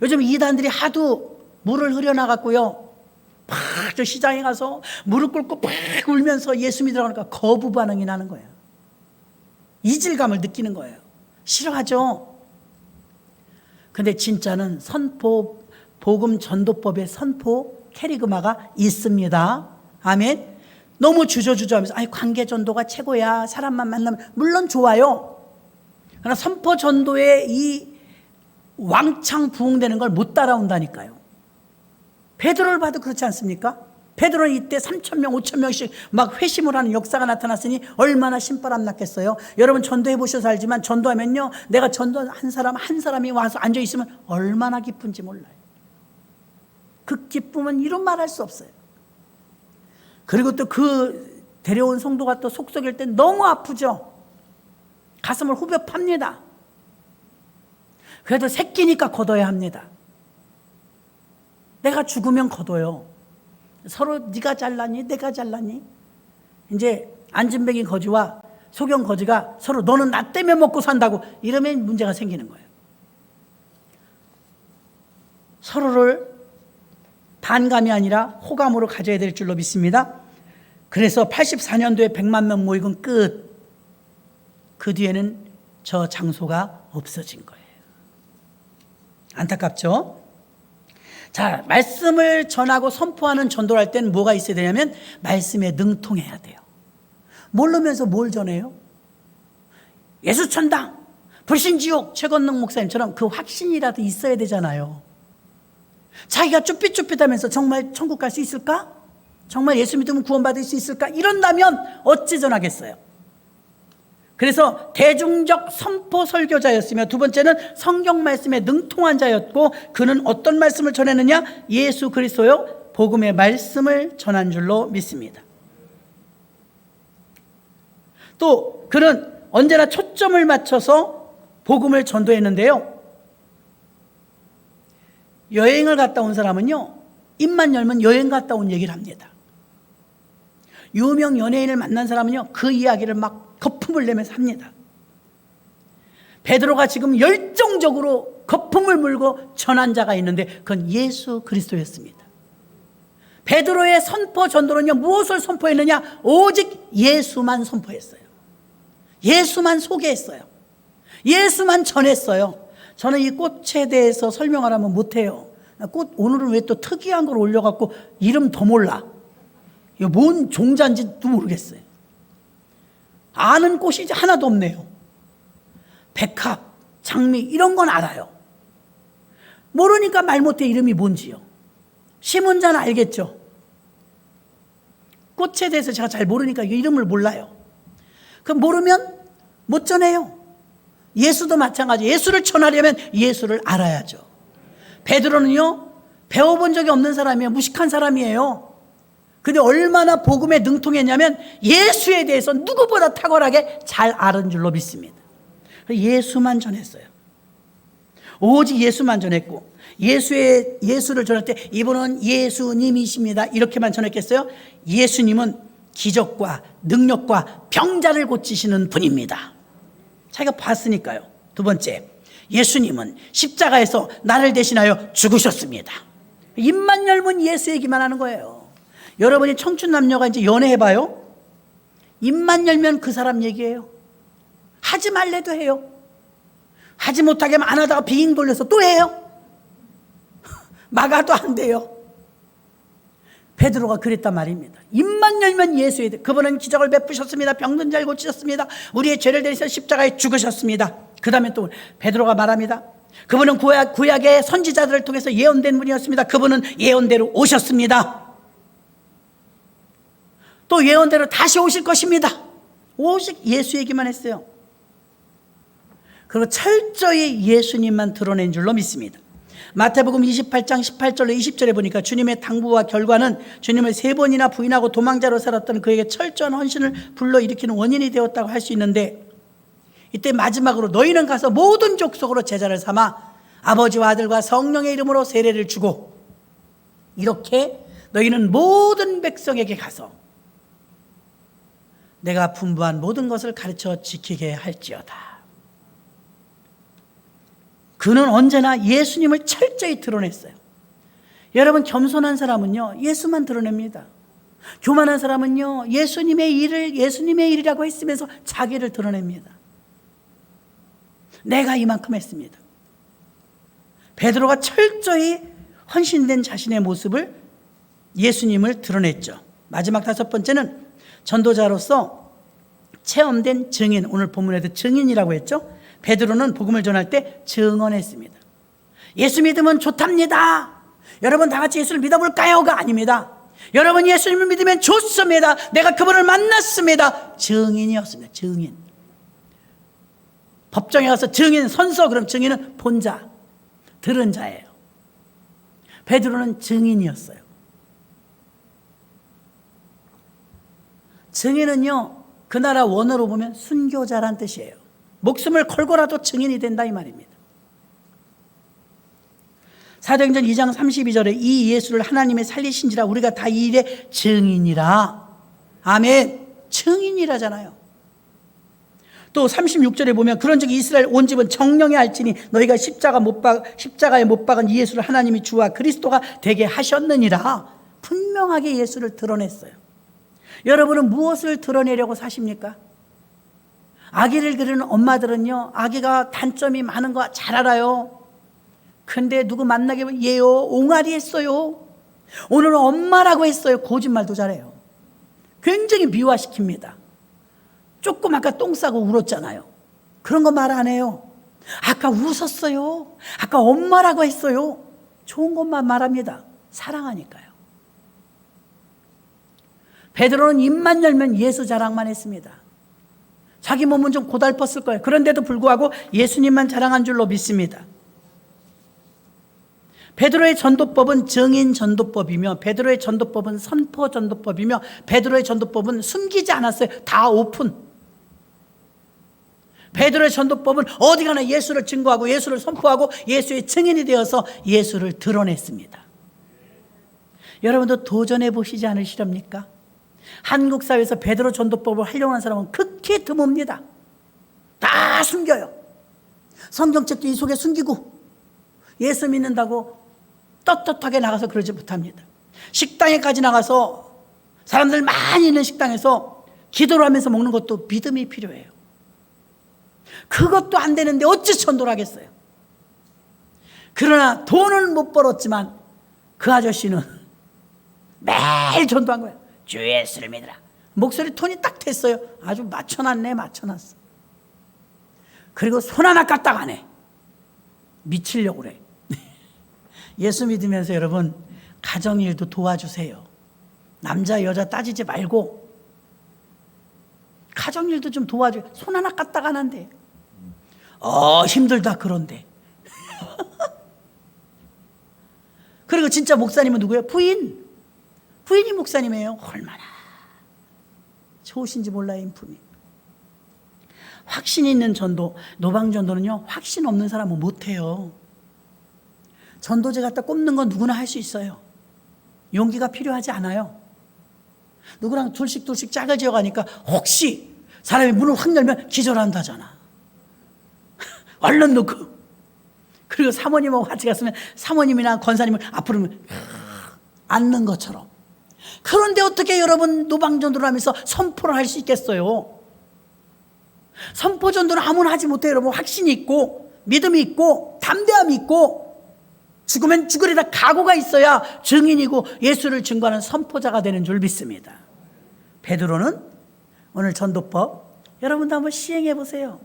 요즘 이단들이 하도 물을 흐려나갔고요. 막 저 시장에 가서 무릎 꿇고 막 울면서 예수 믿으라고 하니까 거부 반응이 나는 거예요. 이질감을 느끼는 거예요. 싫어하죠. 근데 진짜는 복음 전도법의 선포 캐리그마가 있습니다. 아멘. 너무 주저주저 하면서 관계 전도가 최고야. 사람만 만나면 물론 좋아요. 그러나 선포 전도의 이 왕창 부흥되는 걸 못 따라온다니까요. 베드로를 봐도 그렇지 않습니까? 베드로는 이때 3,000명, 5,000명씩 막 회심을 하는 역사가 나타났으니 얼마나 신바람 났겠어요. 여러분 전도해 보셔서 알지만 전도하면요, 내가 전도한 사람 한 사람이 와서 앉아 있으면 얼마나 기쁜지 몰라요. 그 기쁨은 이루 말할 수 없어요. 그리고 또 그 데려온 성도가 또 속썩일 때 너무 아프죠. 가슴을 후벼 팝니다. 그래도 새끼니까 걷어야 합니다. 내가 죽으면 걷어요. 서로 네가 잘났니 내가 잘났니. 이제 안진뱅이 거지와 소경 거지가 서로 너는 나 때문에 먹고 산다고 이러면 문제가 생기는 거예요. 서로를 반감이 아니라 호감으로 가져야 될 줄로 믿습니다. 그래서 84년도에 100만 명 모이건 끝. 그 뒤에는 저 장소가 없어진 거예요. 안타깝죠? 자, 말씀을 전하고 선포하는 전도를 할 때는 뭐가 있어야 되냐면 말씀에 능통해야 돼요. 모르면서 뭘 전해요? 예수천당, 불신지옥, 최건능 목사님처럼 그 확신이라도 있어야 되잖아요. 자기가 쭈삣쭈삣하면서 정말 천국 갈 수 있을까? 정말 예수 믿으면 구원받을 수 있을까? 이런다면 어찌 전하겠어요? 그래서 대중적 선포 설교자였으며 두 번째는 성경 말씀에 능통한 자였고 그는 어떤 말씀을 전했느냐? 예수 그리스도요 복음의 말씀을 전한 줄로 믿습니다. 또 그는 언제나 초점을 맞춰서 복음을 전도했는데요. 여행을 갔다 온 사람은요, 입만 열면 여행 갔다 온 얘기를 합니다. 유명 연예인을 만난 사람은요, 그 이야기를 막 거품을 내면서 합니다. 베드로가 지금 열정적으로 거품을 물고 전한 자가 있는데 그건 예수 그리스도였습니다. 베드로의 선포 전도는요, 무엇을 선포했느냐? 오직 예수만 선포했어요. 예수만 소개했어요. 예수만 전했어요. 저는 이 꽃에 대해서 설명하라면 못해요. 꽃 오늘은 왜 또 특이한 걸 올려갖고 이름 더 몰라. 이거 뭔 종자인지도 모르겠어요. 아는 꽃이 이제 하나도 없네요. 백합, 장미 이런 건 알아요. 모르니까 말 못해. 이름이 뭔지요. 심은 자는 알겠죠. 꽃에 대해서 제가 잘 모르니까 이름을 몰라요. 그럼 모르면 못 전해요. 예수도 마찬가지. 예수를 전하려면 예수를 알아야죠. 베드로는요, 배워본 적이 없는 사람이에요. 무식한 사람이에요. 근데 얼마나 복음에 능통했냐면 예수에 대해서 누구보다 탁월하게 잘 아는 줄로 믿습니다. 예수만 전했어요. 오직 예수만 전했고, 예수를 전할 때 이분은 예수님이십니다 이렇게만 전했겠어요? 예수님은 기적과 능력과 병자를 고치시는 분입니다. 자기가 봤으니까요. 두 번째, 예수님은 십자가에서 나를 대신하여 죽으셨습니다. 입만 열면 예수 얘기만 하는 거예요. 여러분이 청춘 남녀가 이제 연애해봐요. 입만 열면 그 사람 얘기해요. 하지 말래도 해요. 하지 못하게 하면 안 하다가 빙 돌려서 또 해요. 막아도 안 돼요. 베드로가 그랬단 말입니다. 입만 열면 예수에 대해, 그분은 기적을 베푸셨습니다. 병든 자를 고치셨습니다. 우리의 죄를 대리셔 십자가에 죽으셨습니다. 그 다음에 또 베드로가 말합니다. 그분은 구약의 선지자들을 통해서 예언된 분이었습니다. 그분은 예언대로 오셨습니다. 또 예언대로 다시 오실 것입니다. 오직 예수 얘기만 했어요. 그리고 철저히 예수님만 드러낸 줄로 믿습니다. 마태복음 28장 18절로 20절에 보니까 주님의 당부와 결과는 주님을 3번이나 부인하고 도망자로 살았던 그에게 철저한 헌신을 불러일으키는 원인이 되었다고 할 수 있는데, 이때 마지막으로 너희는 가서 모든 족속으로 제자를 삼아 아버지와 아들과 성령의 이름으로 세례를 주고, 이렇게 너희는 모든 백성에게 가서 내가 분부한 모든 것을 가르쳐 지키게 할지어다. 그는 언제나 예수님을 철저히 드러냈어요. 여러분, 겸손한 사람은요, 예수만 드러냅니다. 교만한 사람은요, 예수님의 일이라고 했으면서 자기를 드러냅니다. 내가 이만큼 했습니다. 베드로가 철저히 헌신된 자신의 모습을, 예수님을 드러냈죠. 마지막 5번째는 전도자로서 체험된 증인, 오늘 본문에도 증인이라고 했죠. 베드로는 복음을 전할 때 증언했습니다. 예수 믿으면 좋답니다. 여러분 다 같이 예수를 믿어볼까요가 아닙니다. 여러분 예수님을 믿으면 좋습니다. 내가 그분을 만났습니다. 증인이었습니다. 증인. 법정에 가서 증인, 선서, 그럼 증인은 본 자, 들은 자예요. 베드로는 증인이었어요. 증인은요, 그 나라 원어로 보면 순교자란 뜻이에요. 목숨을 걸고라도 증인이 된다 이 말입니다. 사도행전 2장 32절에 이 예수를 하나님의 살리신지라 우리가 다 이 일의 증인이라. 아멘. 증인이라잖아요. 또 36절에 보면 그런즉 이스라엘 온 집은 정령이 알지니 너희가 십자가에 못 박은 이 예수를 하나님이 주와 그리스도가 되게 하셨느니라. 분명하게 예수를 드러냈어요. 여러분은 무엇을 드러내려고 사십니까? 아기를 기르는 엄마들은요, 아기가 단점이 많은 거 잘 알아요. 근데 누구 만나게 보면 얘요, 옹알이 했어요. 오늘은 엄마라고 했어요. 거짓말도 잘해요. 굉장히 미화시킵니다. 조금 아까 똥 싸고 울었잖아요. 그런 거 말 안 해요. 아까 웃었어요. 아까 엄마라고 했어요. 좋은 것만 말합니다. 사랑하니까요. 베드로는 입만 열면 예수 자랑만 했습니다. 자기 몸은 좀 고달팠을 거예요. 그런데도 불구하고 예수님만 자랑한 줄로 믿습니다. 베드로의 전도법은 증인 전도법이며, 베드로의 전도법은 선포 전도법이며, 베드로의 전도법은 숨기지 않았어요. 다 오픈. 베드로의 전도법은 어디 가나 예수를 증거하고 예수를 선포하고 예수의 증인이 되어서 예수를 드러냈습니다. 여러분도 도전해 보시지 않으시렵니까? 한국 사회에서 베드로 전도법을 활용하는 사람은 극히 드뭅니다. 다 숨겨요. 성경책도 이 속에 숨기고 예수 믿는다고 떳떳하게 나가서 그러지 못합니다. 식당에까지 나가서 사람들 많이 있는 식당에서 기도를 하면서 먹는 것도 믿음이 필요해요. 그것도 안 되는데 어찌 전도를 하겠어요? 그러나 돈은 못 벌었지만 그 아저씨는 매일 전도한 거예요. 주 예수를 믿으라. 목소리 톤이 딱 됐어요. 아주 맞춰놨어. 그리고 손 하나 까딱 안 해. 미치려고 그래. 예수 믿으면서 여러분 가정일도 도와주세요. 남자 여자 따지지 말고 가정일도 좀 도와줘. 손 하나 까딱 안 한대. 힘들다 그런데. 그리고 진짜 목사님은 누구예요? 부인이 목사님이에요. 얼마나 좋으신지 몰라요, 인품이. 확신 있는 전도, 노방전도는요, 확신 없는 사람은 못해요. 전도제 갖다 꼽는 건 누구나 할 수 있어요. 용기가 필요하지 않아요. 누구랑 둘씩 짝을 지어가니까 혹시 사람이 문을 확 열면 기절한다잖아. 얼른 놓고. 그리고 사모님하고 같이 갔으면 사모님이나 권사님을 앞으로 앉는 것처럼. 그런데 어떻게 여러분 노방전도를 하면서 선포를 할 수 있겠어요? 선포전도는 아무나 하지 못해요. 여러분 확신이 있고 믿음이 있고 담대함이 있고 죽으면 죽으리라 각오가 있어야 증인이고 예수를 증거하는 선포자가 되는 줄 믿습니다. 베드로는 오늘 전도법 여러분도 한번 시행해 보세요.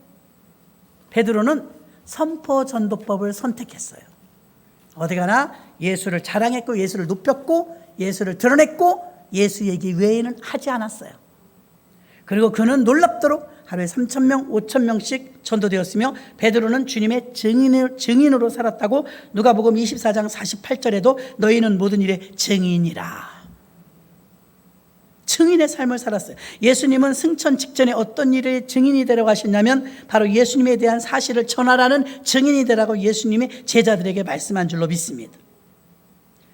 베드로는 선포 전도법을 선택했어요. 어디 가나 예수를 자랑했고 예수를 높였고 예수를 드러냈고 예수 얘기 외에는 하지 않았어요. 그리고 그는 놀랍도록 하루에 3,000명, 5,000명씩 전도되었으며 베드로는 주님의 증인으로 살았다고 누가복음 24장 48절에도 너희는 모든 일의 증인이라. 증인의 삶을 살았어요. 예수님은 승천 직전에 어떤 일의 증인이 되라고 하셨냐면 바로 예수님에 대한 사실을 전하라는 증인이 되라고 예수님이 제자들에게 말씀한 줄로 믿습니다.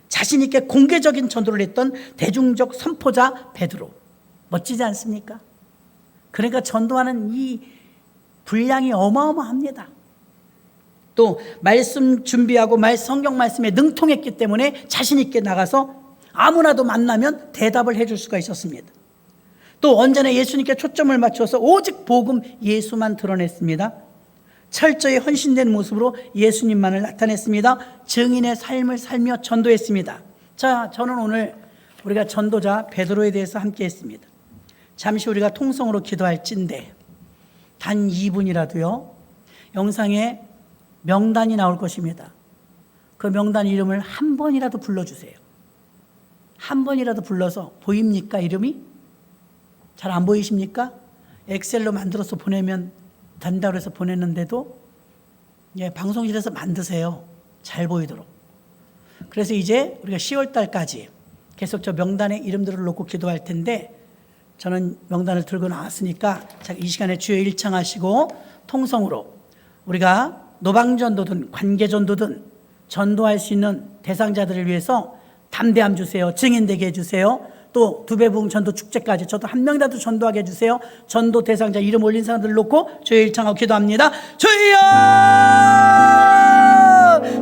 자신 있게 공개적인 전도를 했던 대중적 선포자 베드로. 멋지지 않습니까? 그러니까 전도하는 이 분량이 어마어마합니다. 또 말씀 준비하고 성경 말씀에 능통했기 때문에 자신 있게 나가서 아무나도 만나면 대답을 해줄 수가 있었습니다. 또 언제나 예수님께 초점을 맞춰서 오직 복음 예수만 드러냈습니다. 철저히 헌신된 모습으로 예수님만을 나타냈습니다. 증인의 삶을 살며 전도했습니다. 자, 저는 오늘 우리가 전도자 베드로에 대해서 함께 했습니다. 잠시 우리가 통성으로 기도할진데 단 2분이라도요 영상에 명단이 나올 것입니다. 그 명단 이름을 한 번이라도 불러주세요. 한 번이라도 불러서 보입니까? 이름이? 잘 안 보이십니까? 엑셀로 만들어서 보내면 된다고 해서 보냈는데도 방송실에서 만드세요. 잘 보이도록. 그래서 이제 우리가 10월 달까지 계속 저 명단에 이름들을 놓고 기도할 텐데 저는 명단을 들고 나왔으니까 이 시간에 주여 일창하시고 통성으로 우리가 노방전도든 관계전도든 전도할 수 있는 대상자들을 위해서 담대함 주세요. 증인되게 해주세요. 또 두배부흥 전도 축제까지 저도 한 명이라도 전도하게 해주세요. 전도 대상자 이름 올린 사람들을 놓고 주여 일창하고 기도합니다. 주여!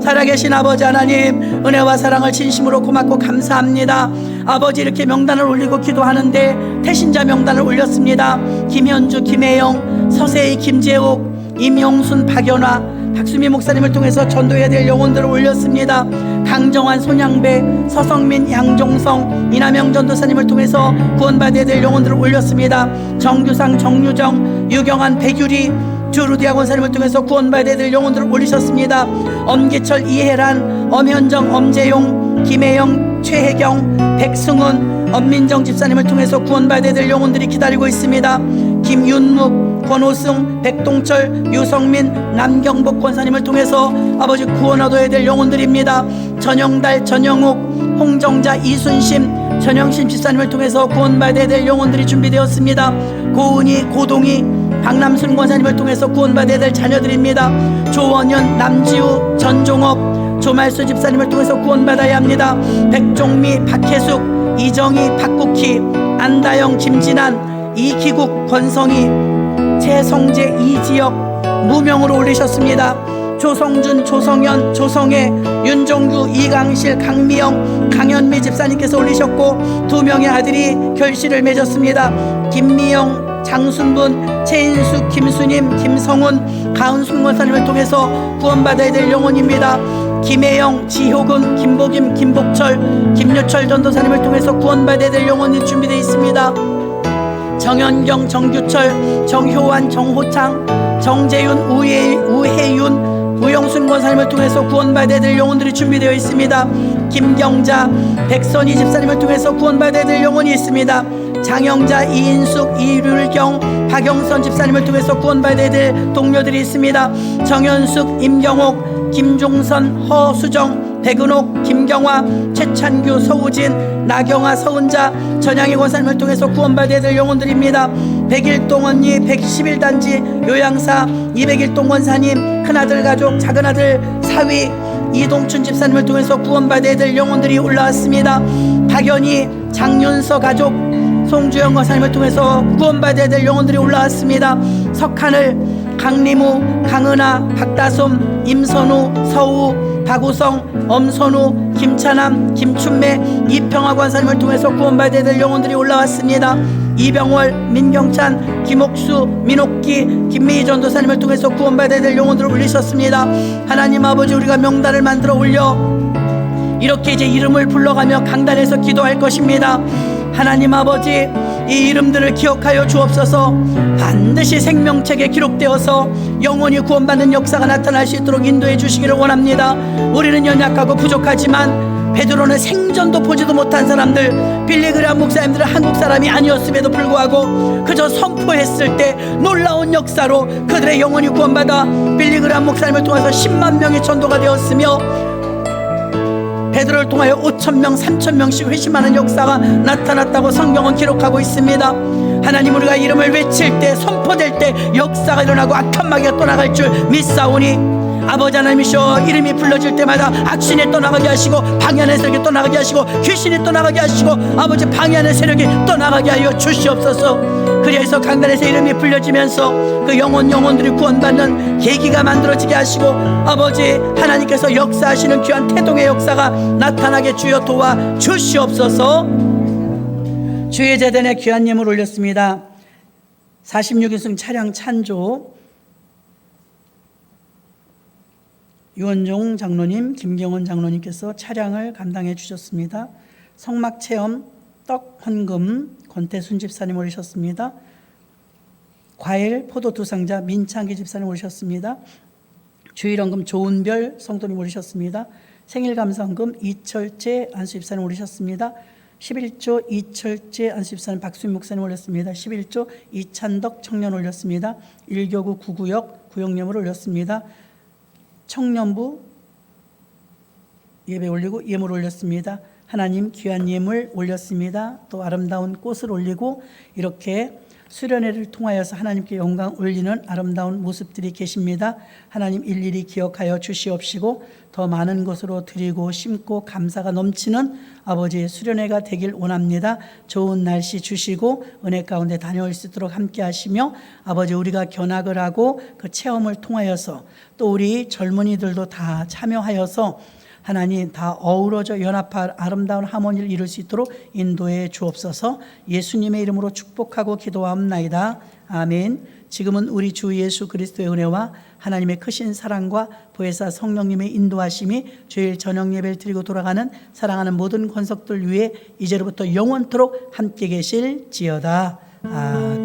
살아계신 아버지 하나님, 은혜와 사랑을 진심으로 고맙고 감사합니다. 아버지, 이렇게 명단을 올리고 기도하는데 태신자 명단을 올렸습니다. 김현주, 김혜영, 서세희, 김재욱, 임용순, 박연화, 박수미 목사님을 통해서 전도해야 될 영혼들을 올렸습니다. 강정환, 손양배, 서성민, 양종성, 이남영 전도사님을 통해서 구원받아야 될 영혼들을 올렸습니다. 정규상, 정유정, 유경환, 백유리, 주루디아 권사님을 통해서 구원받아야 될 영혼들을 올리셨습니다. 엄기철, 이혜란, 엄현정, 엄재용, 김혜영, 최혜경, 백승훈, 엄민정 집사님을 통해서 구원받아야 될 영혼들이 기다리고 있습니다. 김윤묵, 권호승, 백동철, 유성민, 남경복 권사님을 통해서 아버지 구원 얻어야 될 영혼들입니다. 전영달, 전영욱, 홍정자, 이순심, 전영신 집사님을 통해서 구원받아야 될 영혼들이 준비되었습니다. 고은희, 고동희, 박남순 권사님을 통해서 구원받아야 될 자녀들입니다. 조원현, 남지우, 전종업, 조말수 집사님을 통해서 구원받아야 합니다. 백종미, 박혜숙, 이정희, 박국희, 안다영, 김진한, 이기국, 권성희, 최성재, 이지혁 무명으로 올리셨습니다. 조성준, 조성현, 조성애, 윤종규, 이강실, 강미영, 강현미 집사님께서 올리셨고 2명의 아들이 결실을 맺었습니다. 김미영, 장순분, 최인숙, 김수님, 김성훈, 가은순 권사님을 통해서 구원받아야 될 영혼입니다. 김혜영, 지효근, 김복임, 김복철, 김유철 전도사님을 통해서 구원받아야 될 영혼이 준비되어 있습니다. 정현경, 정규철, 정효환, 정호창, 정재윤, 우혜윤, 우영순 권사님을 통해서 구원받아야 될 영혼들이 준비되어 있습니다. 김경자, 백선희 집사님을 통해서 구원받아야 될 영혼이 있습니다. 장영자, 이인숙, 이율경, 박영선 집사님을 통해서 구원받아야 될 동료들이 있습니다. 정현숙, 임경옥, 김종선, 허수정, 백은옥, 김경화, 최찬규, 서우진, 나경아, 서은자, 전양희 권사님을 통해서 구원받아야 될 영혼들입니다. 101동 언니, 111단지 요양사, 201동 권사님, 큰아들 가족, 작은아들 사위, 이동춘 집사님을 통해서 구원받아야 될 영혼들이 올라왔습니다. 박연희, 장윤서 가족, 송주영 권사님을 통해서 구원받아야 될 영혼들이 올라왔습니다. 석하늘, 강리무, 강은아, 박다솜, 임선우, 서우, 박우성, 엄선우, 김찬함, 김춘매, 이평화 권사님을 통해서 구원받아야 될 영혼들이 올라왔습니다. 이병월, 민경찬, 김옥수, 민옥기, 김미희 전도사님을 통해서 구원받아야 될 영혼들을 올리셨습니다. 하나님 아버지, 우리가 명단을 만들어 올려 이렇게 이제 이름을 불러가며 강단에서 기도할 것입니다. 하나님 아버지, 이 이름들을 기억하여 주옵소서. 반드시 생명책에 기록되어서 영원히 구원받는 역사가 나타날 수 있도록 인도해 주시기를 원합니다. 우리는 연약하고 부족하지만 베드로는 생전도 보지도 못한 사람들, 빌리그람 목사님들은 한국 사람이 아니었음에도 불구하고 그저 선포했을 때 놀라운 역사로 그들의 영혼이 구원받아 빌리그람 목사님을 통해서 10만 명이 전도가 되었으며 베드로를 통하여 5,000명, 3,000명씩 회심하는 역사가 나타났다고 성경은 기록하고 있습니다. 하나님, 우리가 이름을 외칠 때, 선포될 때 역사가 일어나고 악한 마귀가 떠나갈 줄 믿사오니 아버지 하나님이시여, 이름이 불러질 때마다 악신이 떠나가게 하시고 방해하는 세력이 떠나가게 하시고 귀신이 떠나가게 하시고 아버지 방해하는 세력이 떠나가게 하여 주시옵소서. 그래서 강단에서 이름이 불려지면서 그 영혼들이 구원받는 계기가 만들어지게 하시고 아버지 하나님께서 역사하시는 귀한 태동의 역사가 나타나게 주여 도와 주시옵소서. 주의 재단에 귀한 예물 올렸습니다. 46인승 차량 찬조, 유원종 장로님, 김경원 장로님께서 차량을 감당해 주셨습니다. 성막체험 떡 헌금 권태순 집사님 오셨습니다. 과일 포도 두 상자 민창기 집사님 오셨습니다. 주일헌금 조은별 성도님 오셨습니다. 생일감사헌금 이철재 안수 집사님 오셨습니다. 11조 이철재 안수 집사님 박수민 목사님 올렸습니다. 11조 이찬덕 청년 올렸습니다. 1교구 9구역 구역예물 올렸습니다. 청년부 예배 올리고 예물 올렸습니다. 하나님 귀한 예물 올렸습니다. 또 아름다운 꽃을 올리고 이렇게 수련회를 통하여서 하나님께 영광 올리는 아름다운 모습들이 계십니다. 하나님 일일이 기억하여 주시옵시고 더 많은 것으로 드리고 심고 감사가 넘치는 아버지의 수련회가 되길 원합니다. 좋은 날씨 주시고 은혜 가운데 다녀올 수 있도록 함께 하시며 아버지, 우리가 견학을 하고 그 체험을 통하여서 또 우리 젊은이들도 다 참여하여서 하나님 다 어우러져 연합할 아름다운 하모니를 이룰 수 있도록 인도해 주옵소서. 예수님의 이름으로 축복하고 기도하옵나이다. 아멘. 지금은 우리 주 예수 그리스도의 은혜와 하나님의 크신 사랑과 보혜사 성령님의 인도하심이 주일 저녁 예배를 드리고 돌아가는 사랑하는 모든 권속들 위해 이제로부터 영원토록 함께 계실지어다. 아멘.